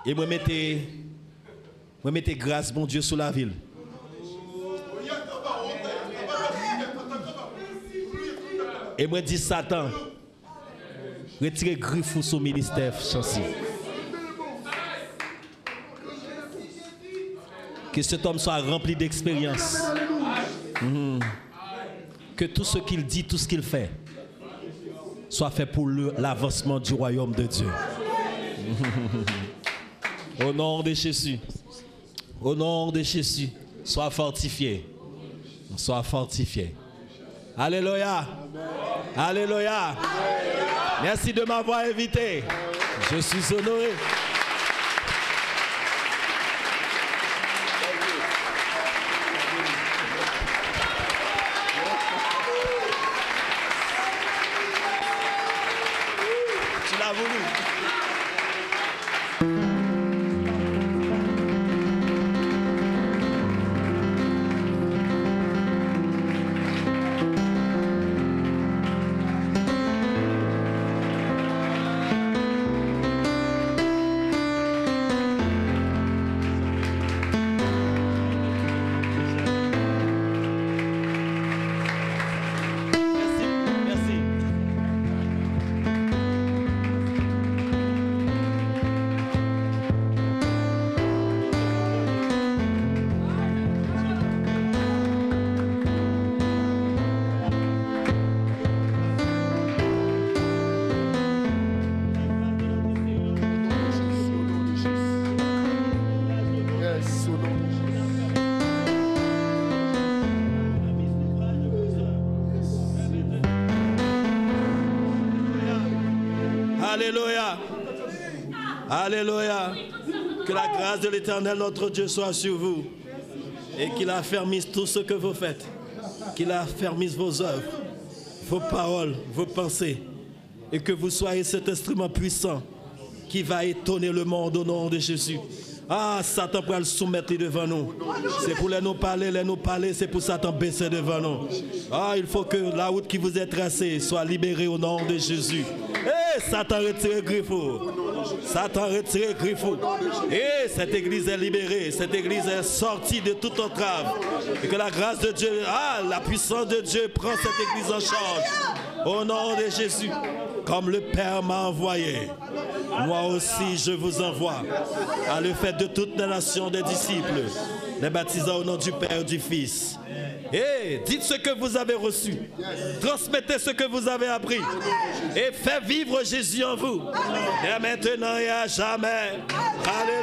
Et moi, mettez grâce, mon Dieu, sur la ville. Et moi, dis Satan, retirez griffou sur le ministère Chancy. Que cet homme soit rempli d'expérience. Que tout ce qu'il dit, tout ce qu'il fait, soit fait pour l'avancement du royaume de Dieu. Au nom de Jésus. Au nom de Jésus. Sois fortifié. Sois fortifié. Alléluia. Alléluia. Merci de m'avoir invité. Je suis honoré. Tu l'as voulu. Alléluia. Alléluia. Que la grâce de l'Éternel, notre Dieu, soit sur vous. Et qu'il affermisse tout ce que vous faites. Qu'il affermisse vos œuvres, vos paroles, vos pensées. Et que vous soyez cet instrument puissant qui va étonner le monde au nom de Jésus. Ah, Satan pourra le soumettre devant nous. C'est pour les nous parler, c'est pour Satan baisser devant nous. Ah, il faut que la route qui vous est tracée soit libérée au nom de Jésus. Eh, Satan retire le griffon. Satan retire le griffon. Et cette église est libérée. Cette église est sortie de toute entrave. Et que la grâce de Dieu, la puissance de Dieu prend cette église en charge. Au nom de Jésus. Comme le Père m'a envoyé, moi aussi je vous envoie à le fait de toutes les nations des disciples, les baptisant au nom du Père et du Fils. Et dites ce que vous avez reçu, transmettez ce que vous avez appris et faites vivre Jésus en vous, et maintenant et à jamais. Alléluia.